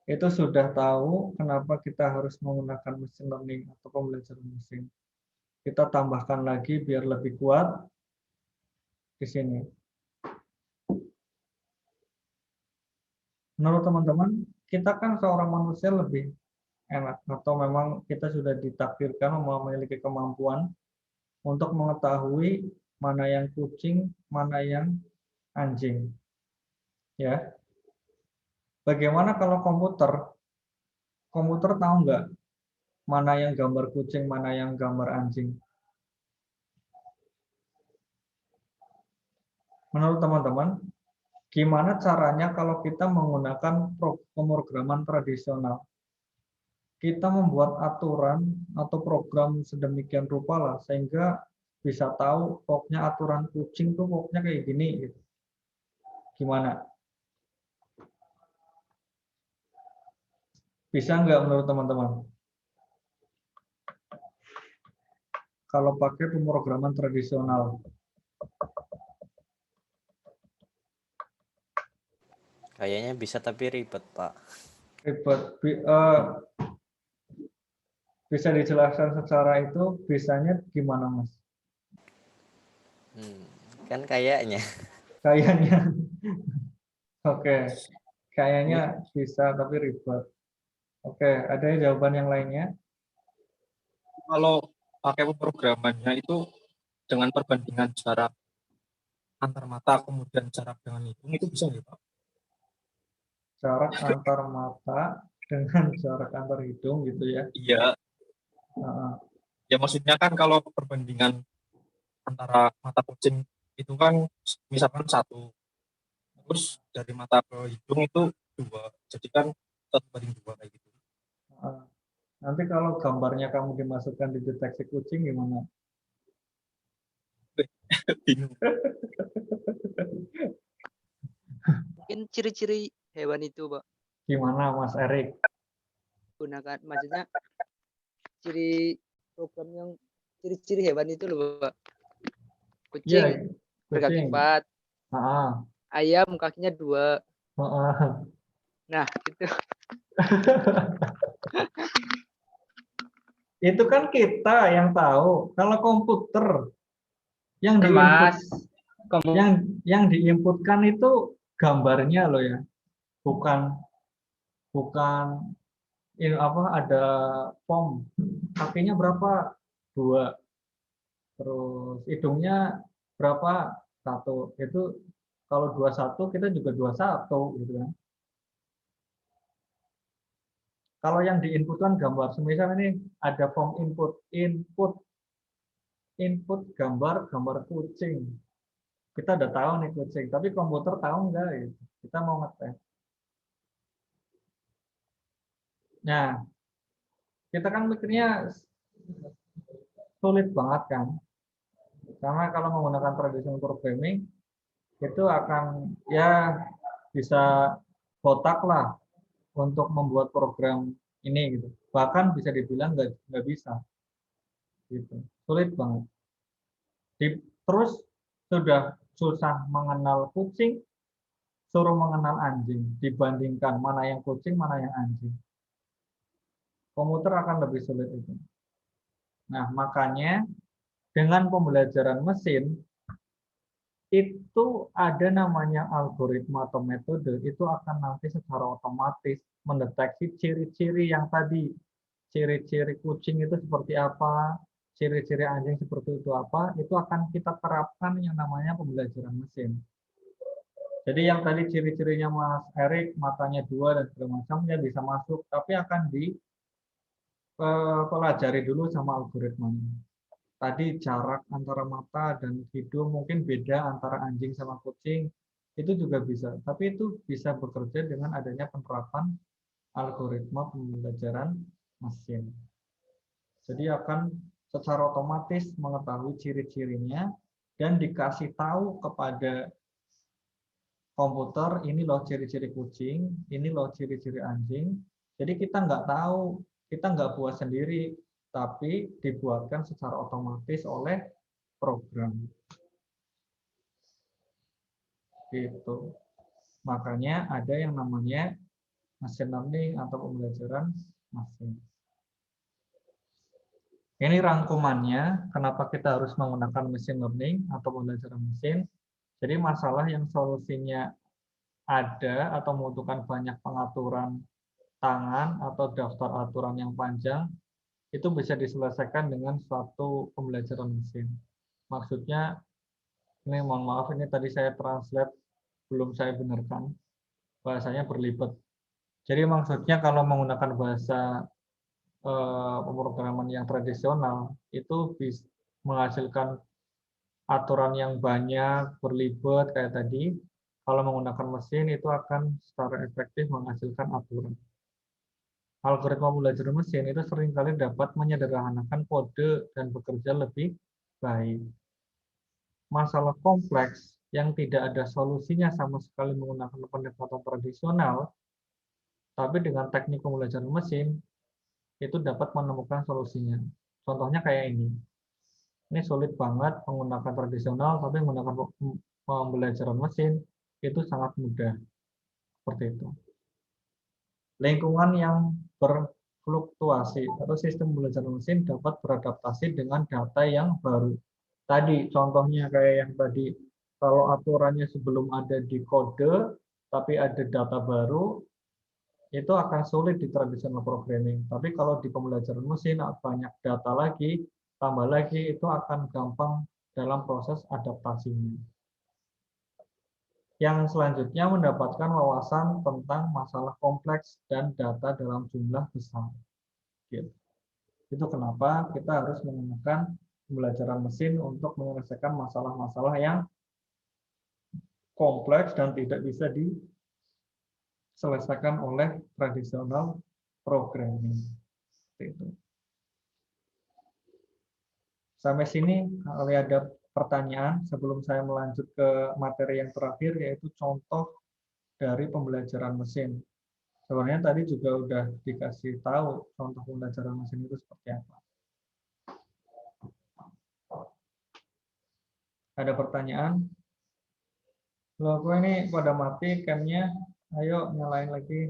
itu sudah tahu kenapa kita harus menggunakan machine learning atau pembelajaran mesin. Kita tambahkan lagi biar lebih kuat di sini. Menurut teman-teman, kita kan seorang manusia lebih enak atau memang kita sudah ditakdirkan memiliki kemampuan untuk mengetahui mana yang kucing, mana yang anjing. Ya. Bagaimana kalau komputer? Komputer tahu nggak mana yang gambar kucing, mana yang gambar anjing? Menurut teman-teman, gimana caranya kalau kita menggunakan pemrograman tradisional? Kita membuat aturan atau program sedemikian rupa lah, sehingga bisa tahu pokoknya aturan kucing tuh pokoknya kayak gini. Gitu. Gimana? Bisa nggak menurut teman-teman? Kalau pakai pemrograman tradisional. Kayaknya bisa tapi ribet, Pak. Ribet. Bisa dijelaskan secara itu bisanya gimana, Mas? Kan kayaknya. Kayaknya. Oke. Kayaknya bisa tapi ribet. Oke, ada jawaban yang lainnya? Kalau pakai pemrogramannya itu dengan perbandingan jarak antar mata kemudian jarak dengan hidung itu bisa nggak, Pak? Jarak antar mata dengan jarak antar hidung gitu ya? Iya. Ya maksudnya kan kalau perbandingan antara mata kucing itu kan misalkan 1, terus dari mata ke hidung itu 2, jadi kan 1/2 kayak gitu. Nanti kalau gambarnya kamu dimasukkan di deteksi kucing gimana? Bingung. Mungkin ciri-ciri hewan itu, Pak. Gimana Mas Erik? Gunakan, maksudnya ciri program yang ciri-ciri hewan itu loh, Pak. Kucing, berkaki 4. Ayam kakinya 2. Nah, itu. Itu kan kita yang tahu. Kalau komputer yang diinputkan itu gambarnya loh ya. Bukan ini apa ada pom. Kakinya berapa? 2. Terus hidungnya berapa? 1. Itu kalau 21 kita juga 21 gitu kan. Kalau yang diinputkan gambar, semisal ini ada form input gambar kucing. Kita udah tahu nih kucing, tapi komputer tahu nggak? Gitu. Kita mau ngetes. Nah, kita kan mikirnya sulit banget kan, karena kalau menggunakan traditional programming itu akan ya bisa botak lah untuk membuat program ini gitu. Bahkan bisa dibilang nggak bisa. Gitu. Sulit banget. Terus susah mengenal kucing, suruh mengenal anjing, dibandingkan mana yang kucing, mana yang anjing. Komputer akan lebih sulit itu. Nah, makanya dengan pembelajaran mesin, itu ada namanya algoritma atau metode, itu akan nanti secara otomatis mendeteksi ciri-ciri yang tadi. Ciri-ciri kucing itu seperti apa, ciri-ciri anjing seperti itu apa, itu akan kita terapkan yang namanya pembelajaran mesin. Jadi yang tadi ciri-cirinya Mas Erik, matanya 2 dan segala macam, ya bisa masuk, tapi akan dipelajari dulu sama algoritmanya. Tadi jarak antara mata dan hidung mungkin beda antara anjing sama kucing, itu juga bisa. Tapi itu bisa bekerja dengan adanya penerapan algoritma pembelajaran mesin. Jadi akan secara otomatis mengetahui ciri-cirinya dan dikasih tahu kepada komputer, ini loh ciri-ciri kucing, ini loh ciri-ciri anjing. Jadi kita nggak tahu, kita nggak buat sendiri, tapi dibuatkan secara otomatis oleh program. Gitu. Makanya ada yang namanya machine learning atau pembelajaran mesin. Ini rangkumannya, kenapa kita harus menggunakan machine learning atau pembelajaran mesin. Jadi masalah yang solusinya ada atau membutuhkan banyak pengaturan tangan atau daftar aturan yang panjang, itu bisa diselesaikan dengan suatu pembelajaran mesin. Maksudnya, ini mohon maaf, ini tadi saya translate, belum saya benarkan, bahasanya berlibat. Jadi maksudnya kalau menggunakan bahasa pemrograman yang tradisional, itu bisa menghasilkan aturan yang banyak, berlibat kayak tadi. Kalau menggunakan mesin itu akan secara efektif menghasilkan aturan. Algoritma belajar mesin itu seringkali dapat menyederhanakan kode dan bekerja lebih baik. Masalah kompleks yang tidak ada solusinya sama sekali menggunakan pendekatan tradisional, tapi dengan teknik pembelajaran mesin, itu dapat menemukan solusinya. Contohnya kayak ini. Ini sulit banget menggunakan tradisional, tapi menggunakan pembelajaran mesin itu sangat mudah. Seperti itu. Lingkungan yang berfluktuasi atau sistem pembelajaran mesin dapat beradaptasi dengan data yang baru. Tadi contohnya kayak yang tadi, kalau aturannya sebelum ada di kode, tapi ada data baru, itu akan sulit di traditional programming. Tapi kalau di pembelajaran mesin banyak data lagi, tambah lagi, itu akan gampang dalam proses adaptasinya. Yang selanjutnya mendapatkan wawasan tentang masalah kompleks dan data dalam jumlah besar. Gitu. Itu kenapa kita harus menggunakan pembelajaran mesin untuk menyelesaikan masalah-masalah yang kompleks dan tidak bisa diselesaikan oleh tradisional programming. Itu. Sampai sini, kalau ada pertanyaan sebelum saya melanjut ke materi yang terakhir, yaitu contoh dari pembelajaran mesin. Sebenarnya tadi juga udah dikasih tahu contoh pembelajaran mesin itu seperti apa. Ada pertanyaan? Loh, kok ini pada mati camnya? Ayo nyalain lagi.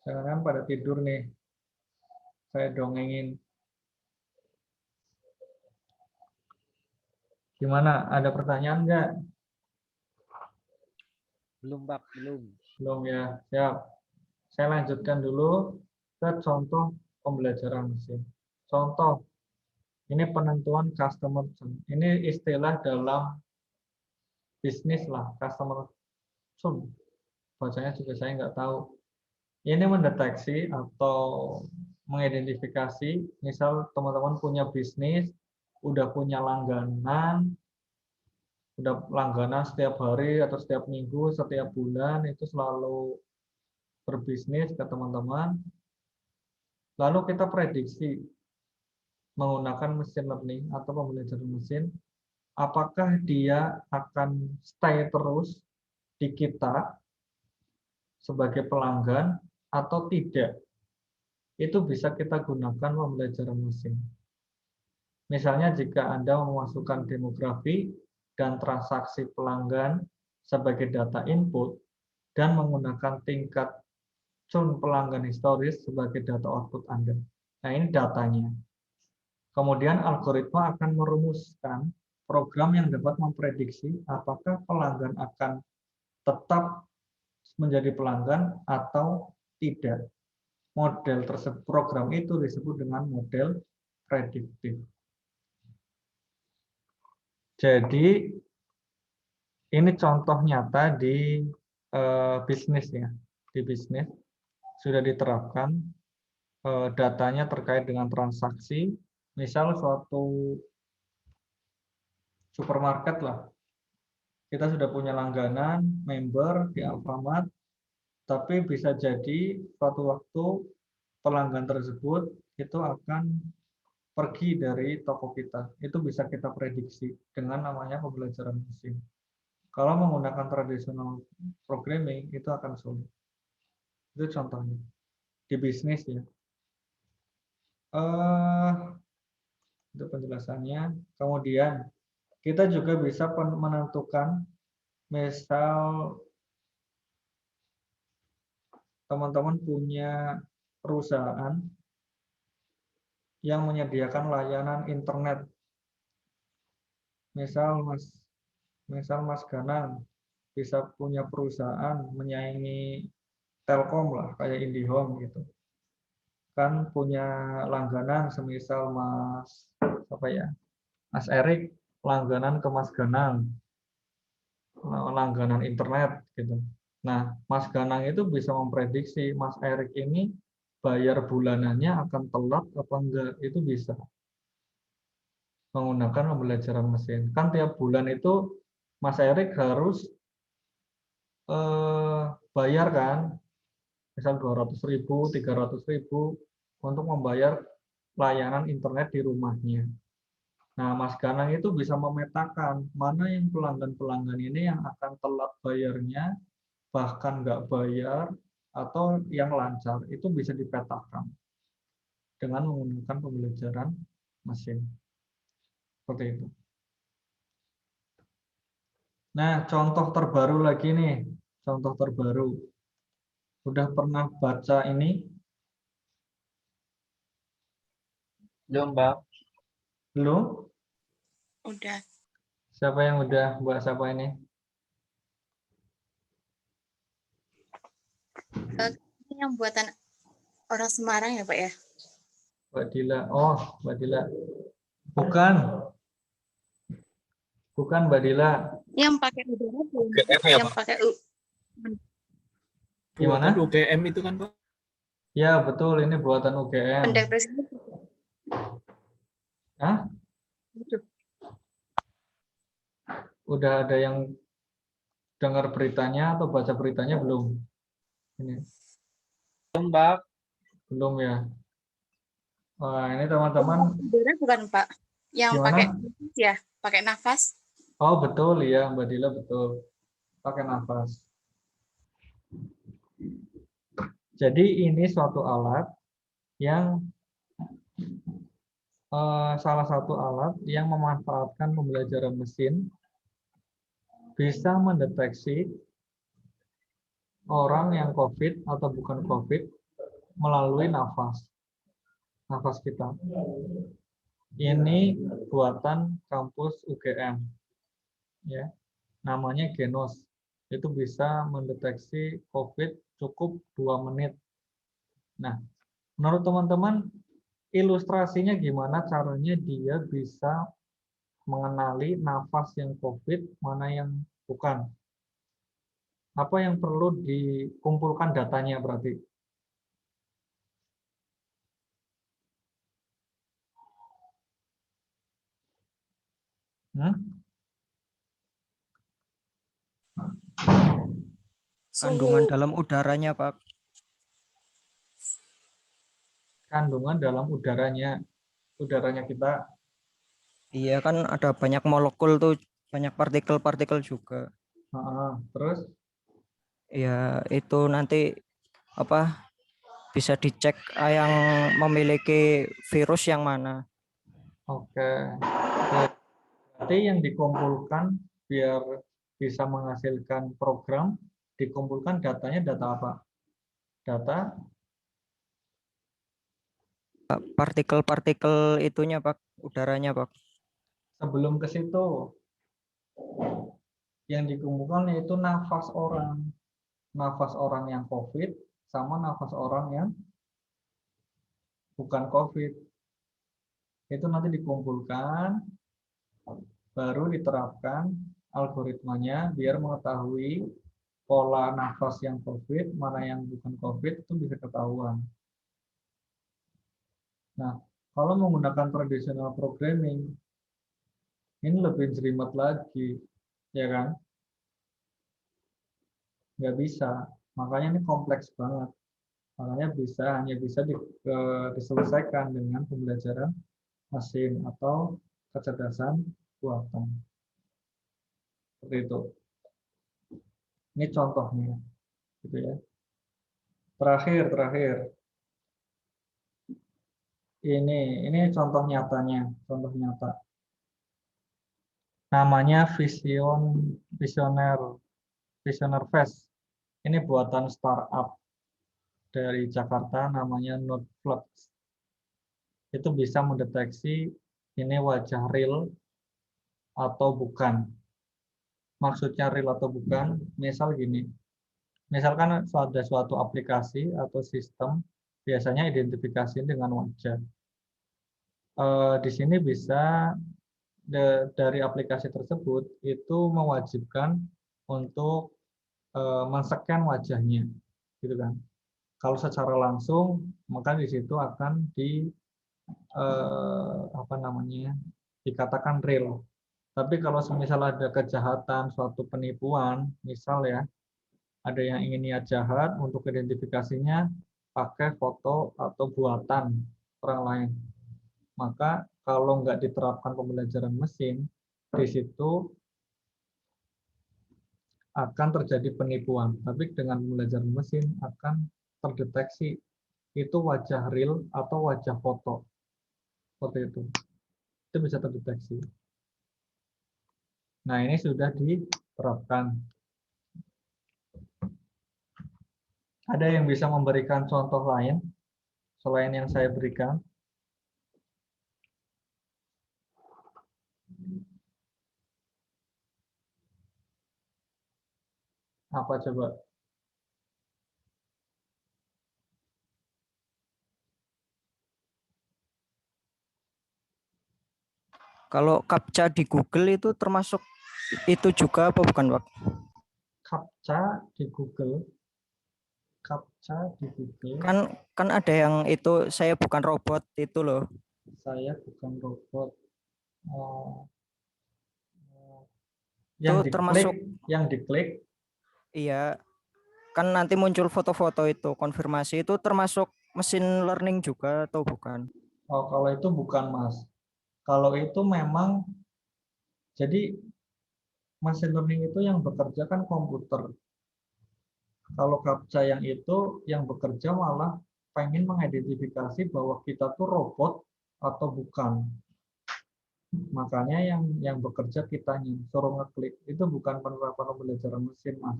Jangan pada tidur nih. Saya dongengin. Gimana? Ada pertanyaan nggak? Belum, Pak. Belum. Belum ya. Siap. Saya lanjutkan dulu ke contoh pembelajaran mesin. Contoh. Ini penentuan customer churn. Ini istilah dalam bisnis lah. Customer churn. Bacanya juga saya nggak tahu. Ini mendeteksi atau mengidentifikasi, misal teman-teman punya bisnis, udah punya langganan setiap hari atau setiap minggu, setiap bulan, itu selalu berbisnis ke teman-teman. Lalu kita prediksi menggunakan mesin learning atau pembelajaran mesin, apakah dia akan stay terus di kita sebagai pelanggan atau tidak. Itu bisa kita gunakan pembelajaran mesin. Misalnya jika Anda memasukkan demografi, dan transaksi pelanggan sebagai data input, dan menggunakan tingkat cun pelanggan historis sebagai data output Anda. Nah, ini datanya. Kemudian algoritma akan merumuskan program yang dapat memprediksi apakah pelanggan akan tetap menjadi pelanggan atau tidak. Model tersebut, program itu disebut dengan model prediktif. Jadi ini contoh nyata di bisnis ya. Di bisnis sudah diterapkan datanya terkait dengan transaksi. Misal suatu supermarket lah. Kita sudah punya langganan, member di Alfamart, tapi bisa jadi suatu waktu pelanggan tersebut itu akan pergi dari toko kita. Itu bisa kita prediksi dengan namanya pembelajaran mesin. Kalau menggunakan tradisional programming, itu akan sulit. Itu contohnya. Di bisnis ya. Itu penjelasannya. Kemudian, kita juga bisa menentukan, misal teman-teman punya perusahaan yang menyediakan layanan internet. Misal Mas Ganang bisa punya perusahaan menyaingi Telkom lah, kayak IndiHome gitu. Kan punya langganan, semisal Mas Erik langganan ke Mas Ganang, langganan internet gitu. Nah, Mas Ganang itu bisa memprediksi Mas Erik ini bayar bulanannya akan telat apa enggak, itu bisa menggunakan pembelajaran mesin. Kan tiap bulan itu Mas Erik harus bayar kan, misal 200.000, 300.000 untuk membayar layanan internet di rumahnya. Nah, Mas Ganang itu bisa memetakan mana yang pelanggan-pelanggan ini yang akan telat bayarnya, bahkan nggak bayar, atau yang lancar. Itu bisa dipetakan dengan menggunakan pembelajaran mesin. Seperti itu. Nah, contoh terbaru lagi nih. Contoh terbaru. Udah pernah baca ini? Belum, Mbak. Belum? Udah. Siapa yang udah? Mbak siapa ini? Ini yang buatan orang Semarang ya, Pak ya? Mbak Dila. Oh, Mbak Dila. Bukan. Bukan Mbak Dila. Yang pakai udara belum? UGM ya, Yang Pak? pakai Gimana? UGM itu kan, Pak? Ya, betul. Ini buatan UGM. pendek presiden. Hah? Udah ada yang dengar beritanya atau baca beritanya belum? Ini. Belum, Mbak. Belum ya. Wah, ini teman-teman. Udara bukan, Pak? Yang Gimana? pakai nafas ya? Pakai nafas? Oh, betul ya, Mbak Dila, betul. Pakai nafas. Jadi ini suatu alat yang salah satu alat yang memanfaatkan pembelajaran mesin bisa mendeteksi orang yang COVID atau bukan COVID melalui nafas kita. Ini buatan kampus UGM, ya, namanya Genos. Itu bisa mendeteksi COVID cukup 2 menit. Nah, menurut teman-teman, ilustrasinya gimana caranya dia bisa mengenali nafas yang COVID, mana yang bukan? Apa yang perlu dikumpulkan datanya berarti? Kandungan dalam udaranya, Pak. Kandungan dalam udaranya kita. Iya, kan ada banyak molekul tuh, banyak partikel-partikel juga. Terus? Ya, itu nanti bisa dicek yang memiliki virus yang mana. Oke. yang dikumpulkan biar bisa menghasilkan program, dikumpulkan datanya data apa? Data partikel-partikel itunya Pak, udaranya Pak. sebelum ke situ yang dikumpulkan yaitu nafas orang yang COVID sama nafas orang yang bukan COVID. Itu nanti dikumpulkan, baru diterapkan algoritmanya biar mengetahui pola nafas yang COVID, mana yang bukan COVID, itu bisa ketahuan. Nah, kalau menggunakan traditional programming, ini lebih jelimet lagi, ya kan? Nggak bisa. Makanya ini kompleks banget. Makanya hanya bisa diselesaikan dengan pembelajaran mesin atau kecerdasan buatan. Seperti itu. Ini contohnya, gitu ya. Terakhir. Ini contoh nyatanya, contoh nyata. Namanya Visioner Fest. Ini buatan startup dari Jakarta, namanya Noteflux. Itu bisa mendeteksi ini wajah real atau bukan. Maksudnya real atau bukan, misal gini. Misalkan ada suatu aplikasi atau sistem, biasanya identifikasi dengan wajah. Di sini bisa dari aplikasi tersebut itu mewajibkan untuk men-scan wajahnya, gitu kan. Kalau secara langsung, maka di situ akan dikatakan real. Tapi kalau semisal ada kejahatan, suatu penipuan, misal ya, ada yang ingin niat jahat untuk identifikasinya pakai foto atau buatan orang lain. Maka kalau nggak diterapkan pembelajaran mesin, di situ akan terjadi penipuan. Tapi dengan pembelajaran mesin akan terdeteksi itu wajah real atau wajah foto. Seperti itu. Itu bisa terdeteksi. Nah, ini sudah diterapkan. Ada yang bisa memberikan contoh lain selain yang saya berikan? Apa coba? Kalau CAPTCHA di Google itu termasuk itu juga apa bukan Pak? CAPTCHA di Google. CAPTCHA di Google. Kan ada yang itu saya bukan robot itu loh. Saya bukan robot. Itu termasuk yang diklik. Iya. Kan nanti muncul foto-foto itu konfirmasi itu termasuk mesin learning juga atau bukan? Oh, kalau itu bukan, Mas. Kalau itu memang jadi machine learning itu yang bekerja kan komputer. Kalau CAPTCHA yang itu yang bekerja malah pengen mengidentifikasi bahwa kita tuh robot atau bukan. Makanya yang bekerja kitanya suruh ngeklik. Itu bukan penerapan pembelajaran mesin, Mas.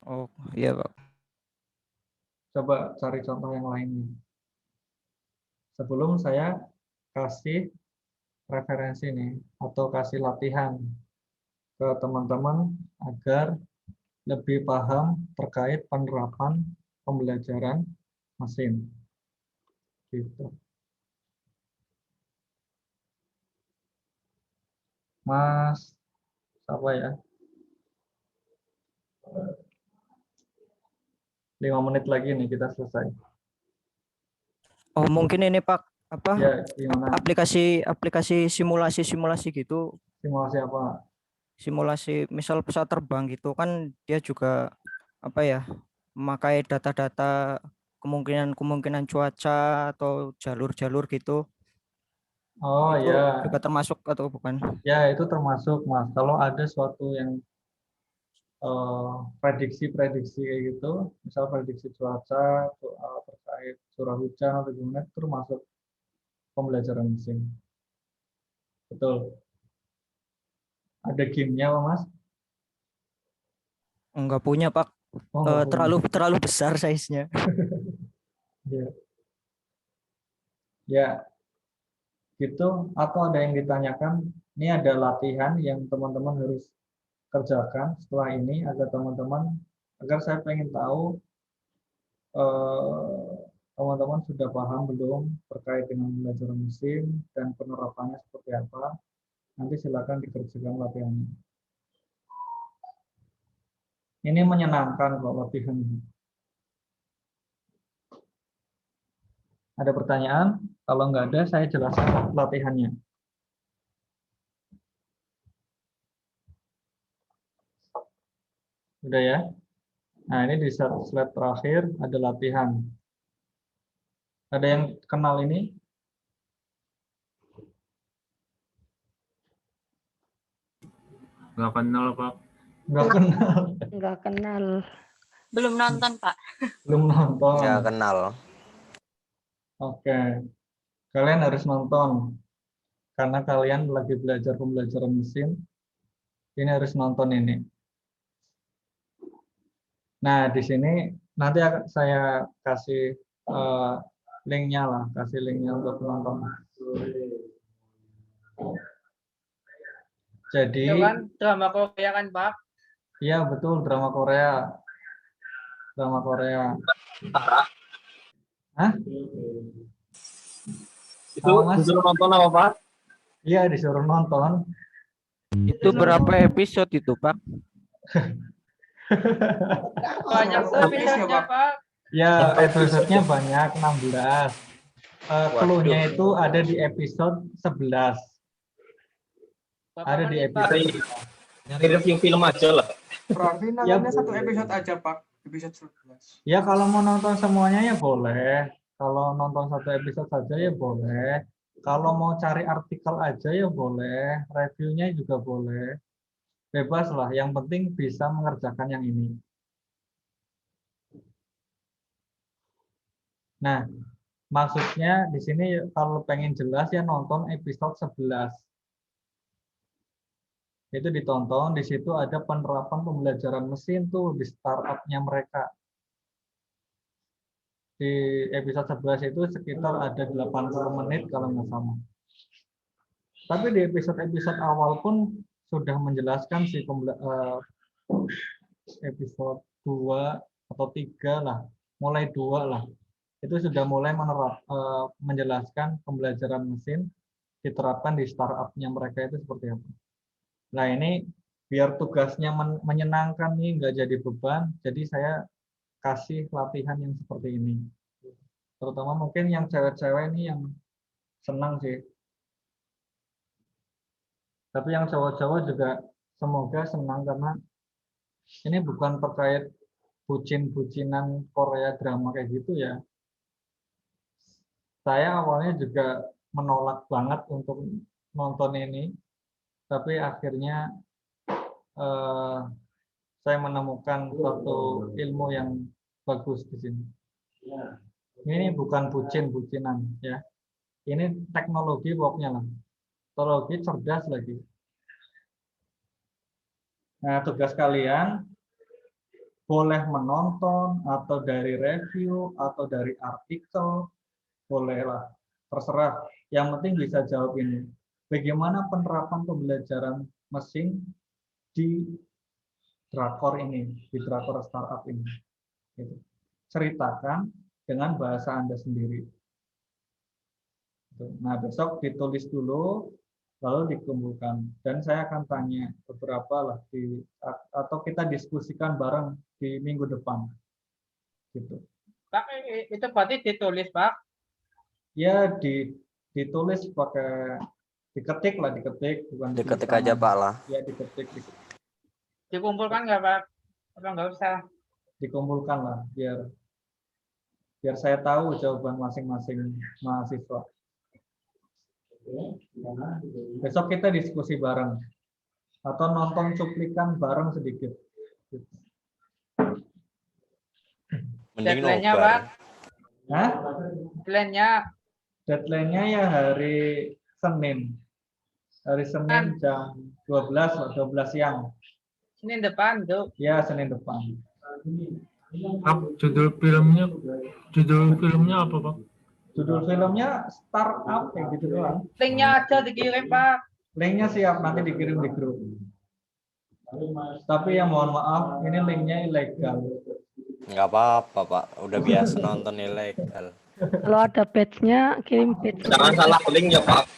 Oh, iya, Pak. Coba cari contoh yang lainnya. Sebelum saya kasih referensi nih atau kasih latihan ke teman-teman agar lebih paham terkait penerapan pembelajaran mesin. Gitu. Mas, apa ya? 5 menit lagi nih kita selesai. Oh, mungkin ini Pak apa? Ya, gimana? Aplikasi simulasi gitu. Simulasi apa? Simulasi misal pesawat terbang gitu kan dia juga apa ya? Memakai data-data kemungkinan cuaca atau jalur-jalur gitu. Oh Itu ya. juga termasuk atau bukan? Ya, itu termasuk, Mas. Kalau ada suatu yang prediksi-prediksi kayak gitu, misal prediksi cuaca terkait curah hujan atau gimana, itu termasuk pembelajaran mesin. Betul. Ada gamenya Pak Mas? Enggak punya, Pak. Oh, nggak punya. Terlalu besar size-nya. Ya. Ya, gitu. Atau ada yang ditanyakan, ini ada latihan yang teman-teman harus kerjakan setelah ini agar saya pengen tahu teman-teman sudah paham belum terkait dengan belajar mesin dan penerapannya seperti apa. Nanti silakan dikerjakan latihannya. Ini menyenangkan kok latihan. Ada pertanyaan? Kalau nggak ada, saya jelaskan latihannya. Udah ya? Nah, ini di slide terakhir ada latihan. Ada yang kenal ini? Nggak kenal, Pak. Nggak kenal. Nggak kenal. Belum nonton, Pak. Belum nonton. Nggak kenal. Oke. Kalian harus nonton. Karena kalian lagi belajar pembelajaran mesin. Ini harus nonton ini. Nah, di sini nanti saya kasih linknya lah. Kasih linknya untuk nonton. Jadi, Itu kan drama Korea kan, Pak? iya betul, drama Korea. Drama Korea. Hah? Itu disuruh nonton apa, Pak? Iya, disuruh nonton. Itu berapa episode itu, Pak? Banyak episodenya, Pak. Ya, episodenya banyak, 16. Clue-nya itu ada di episode 11. Ada di episode. Nyari review film aja lah. Berarti nontonnya satu episode aja, Pak. Episode 11. Ya, kalau mau nonton semuanya ya boleh. Kalau nonton satu episode saja ya boleh. Kalau mau cari artikel aja ya boleh. Reviewnya juga boleh. Bebas lah. Yang penting bisa mengerjakan yang ini. Nah, maksudnya di sini kalau pengen jelas ya nonton episode 11. Itu ditonton, di situ ada penerapan pembelajaran mesin tuh di startup-nya mereka. Di episode 11 itu sekitar ada 80 menit kalau nggak salah. Tapi di episode-episode awal pun sudah menjelaskan sih episode 2 atau 3 lah, mulai 2 lah. Itu sudah mulai menjelaskan pembelajaran mesin diterapkan di startup-nya mereka itu seperti apa. Nah, ini biar tugasnya menyenangkan nih, nggak jadi beban, jadi saya kasih latihan yang seperti ini. Terutama mungkin yang cewek-cewek ini yang senang sih. Tapi yang cowok-cowok juga semoga senang karena ini bukan terkait bucin-bucinan Korea drama kayak gitu ya. Saya awalnya juga menolak banget untuk nonton ini. Tapi akhirnya saya menemukan suatu ilmu yang bagus di sini. Ini bukan bucinan ya. Ini teknologi pokoknya lah. Teknologi cerdas lagi. Nah, tugas kalian boleh menonton atau dari review atau dari artikel, bolehlah, terserah. Yang penting bisa jawab ini. Bagaimana penerapan pembelajaran mesin di drakor ini, di drakor startup ini. Gitu. Ceritakan dengan bahasa Anda sendiri. Nah, besok ditulis dulu, lalu dikumpulkan. Dan saya akan tanya beberapa lah, atau kita diskusikan bareng di minggu depan. Gitu. Pak, itu berarti ditulis, Pak? Ya, ditulis pakai diketik lah, bukan diketik aja Pak lah. Ya, diketik. Dikumpulkan nggak, Pak? Apa nggak usah? Dikumpulkan lah, biar saya tahu jawaban masing-masing mahasiswa. Besok kita diskusi bareng atau nonton cuplikan bareng sedikit. Deadline-nya, Pak? Hah? Deadline-nya? Deadline-nya ya hari Senin. Hari Senin jam 12 siang. Senin depan tuh. Ya, Senin depan. Judul filmnya apa, Pak? Judul filmnya Startup kayak gitu doang. Linknya aja dikirim, Pak. Linknya siap, nanti dikirim di grup. Tapi ya mohon maaf, ini linknya ilegal. Nggak apa-apa, Pak. Udah biasa nonton ilegal. Kalau ada badge-nya, kirim badge. Jangan salah link ya, Pak.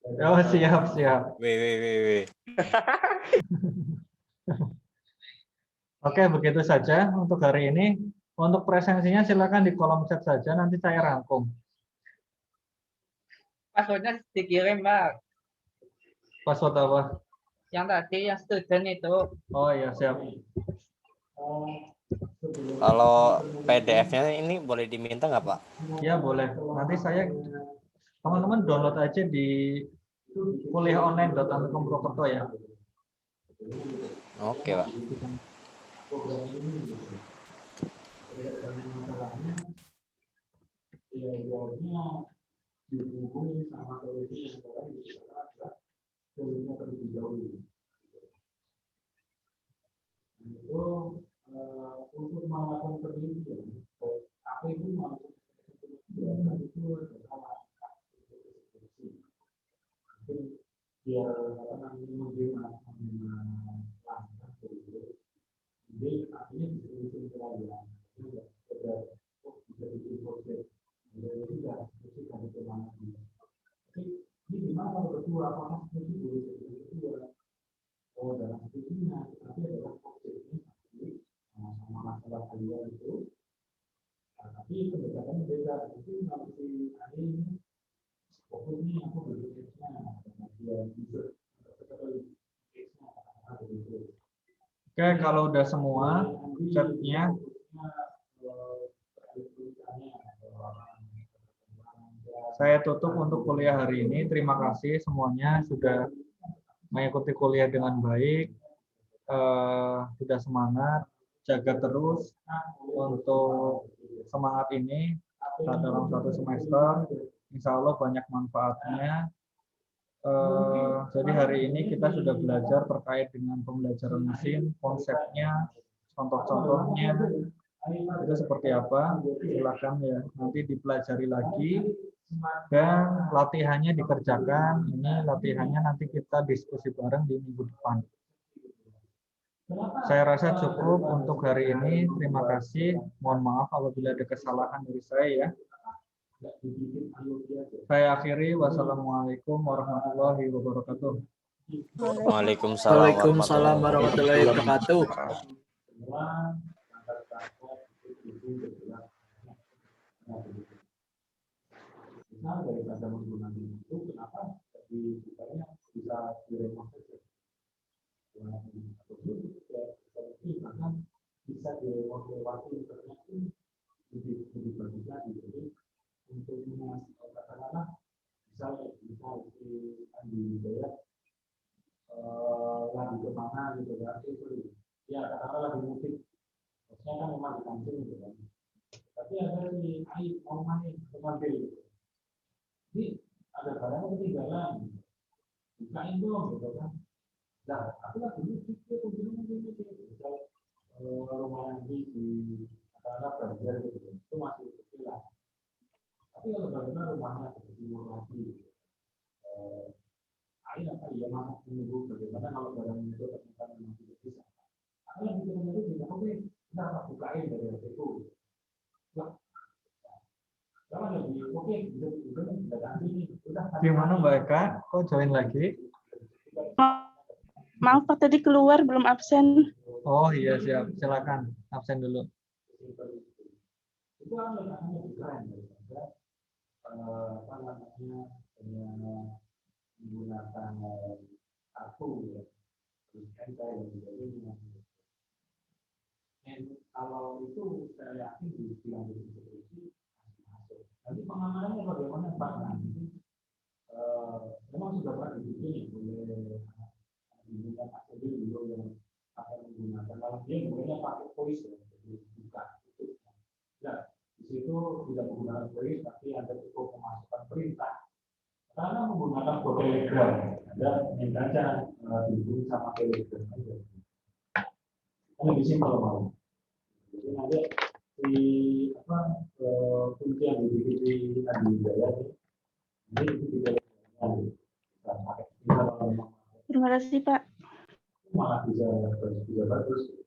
Oh, siap. Wih. Oke, begitu saja untuk hari ini. Untuk presensinya silakan di kolom chat saja, nanti saya rangkum. Passwordnya dikirim, Pak. Password apa? Yang tadi, yang student itu. Oh iya, siap. Kalau PDF-nya ini boleh diminta nggak, Pak? Ya, boleh. Nanti teman-teman download aja di kuliahonline.amikom.Purwokerto ya. Oke, Pak. Untuk melakukan penelitian, apa itu maksudnya? Biar apa namanya menggunakan jadi artinya bisa pelajaran juga bisa bikin project jadi juga ada semangat tapi ini gimana kalau berdua apakah itu boleh jadi berdua dalam studinya tapi adalah projectnya sama masalah kalian itu tapi pendekatannya beda itu nanti hari ini fokusnya aku berpikirnya dia bisa Oke, kalau udah semua chatnya, saya tutup untuk kuliah hari ini. Terima kasih semuanya sudah mengikuti kuliah dengan baik, sudah semangat, jaga terus untuk semangat ini dalam satu semester. Insya Allah banyak manfaatnya. Jadi hari ini kita sudah belajar terkait dengan pembelajaran mesin, konsepnya, contoh-contohnya, itu seperti apa. Silakan ya nanti dipelajari lagi dan latihannya dikerjakan. Ini latihannya nanti kita diskusi bareng di minggu depan. Saya rasa cukup untuk hari ini. Terima kasih. Mohon maaf apabila ada kesalahan dari saya ya. Saya akhiri. Wassalamualaikum warahmatullahi wabarakatuh. Waalaikumsalam warahmatullahi wabarakatuh. Daripada menggunakan itu, kenapa jadi bisa diremote bahkan bisa dilewati internet lebih bagus lagi. Jadi untuk katakanlah bisa di daerah lagi kemana gitu kan itu ya katakanlah lagi mudik saya kan memang di kampung gitu kan tapi ada di air mau main mengambil gitu jadi ada barang ketinggalan bukain dong gitu kan nah aku lagi mudik misal rumah yang di katakanlah Banjar gitu itu masih kecil lah tapi kalau bagaimana rumahnya seperti lagi air apa ya masih menunggu bagaimana kalau barang itu ternyata memang tidak bisa aku lagi itu tidak oke kita bukain dari itu jangan lebih oke bisa ganti ini Gimana Mbak Eka? Kok join lagi? Maaf Pak, tadi keluar belum absen. Oh iya siap, silakan absen dulu. Itu namanya keren apa namanya menggunakan kartu ya terus cancel dan sebagainya. Kalau itu saya yakin di bilang institusi masuk. Nanti pengamanannya bagaimana Pak? Nanti memang sudah pernah dibikin oleh menggunakan ACD dulu yang akan menggunakan kalau dia menggunakan pakai voice ya jadi buka itu. Nah di situ tidak menggunakan voice tapi ada cukup memasukkan perintah karena menggunakan Telegram. Anda minta aja dihubungi sama Telegram aja. Kan lebih simpel mau. Jadi nanti kunci yang di Adi Jaya ini itu bisa pakai. Terima kasih Pak. Malah bisa bagus.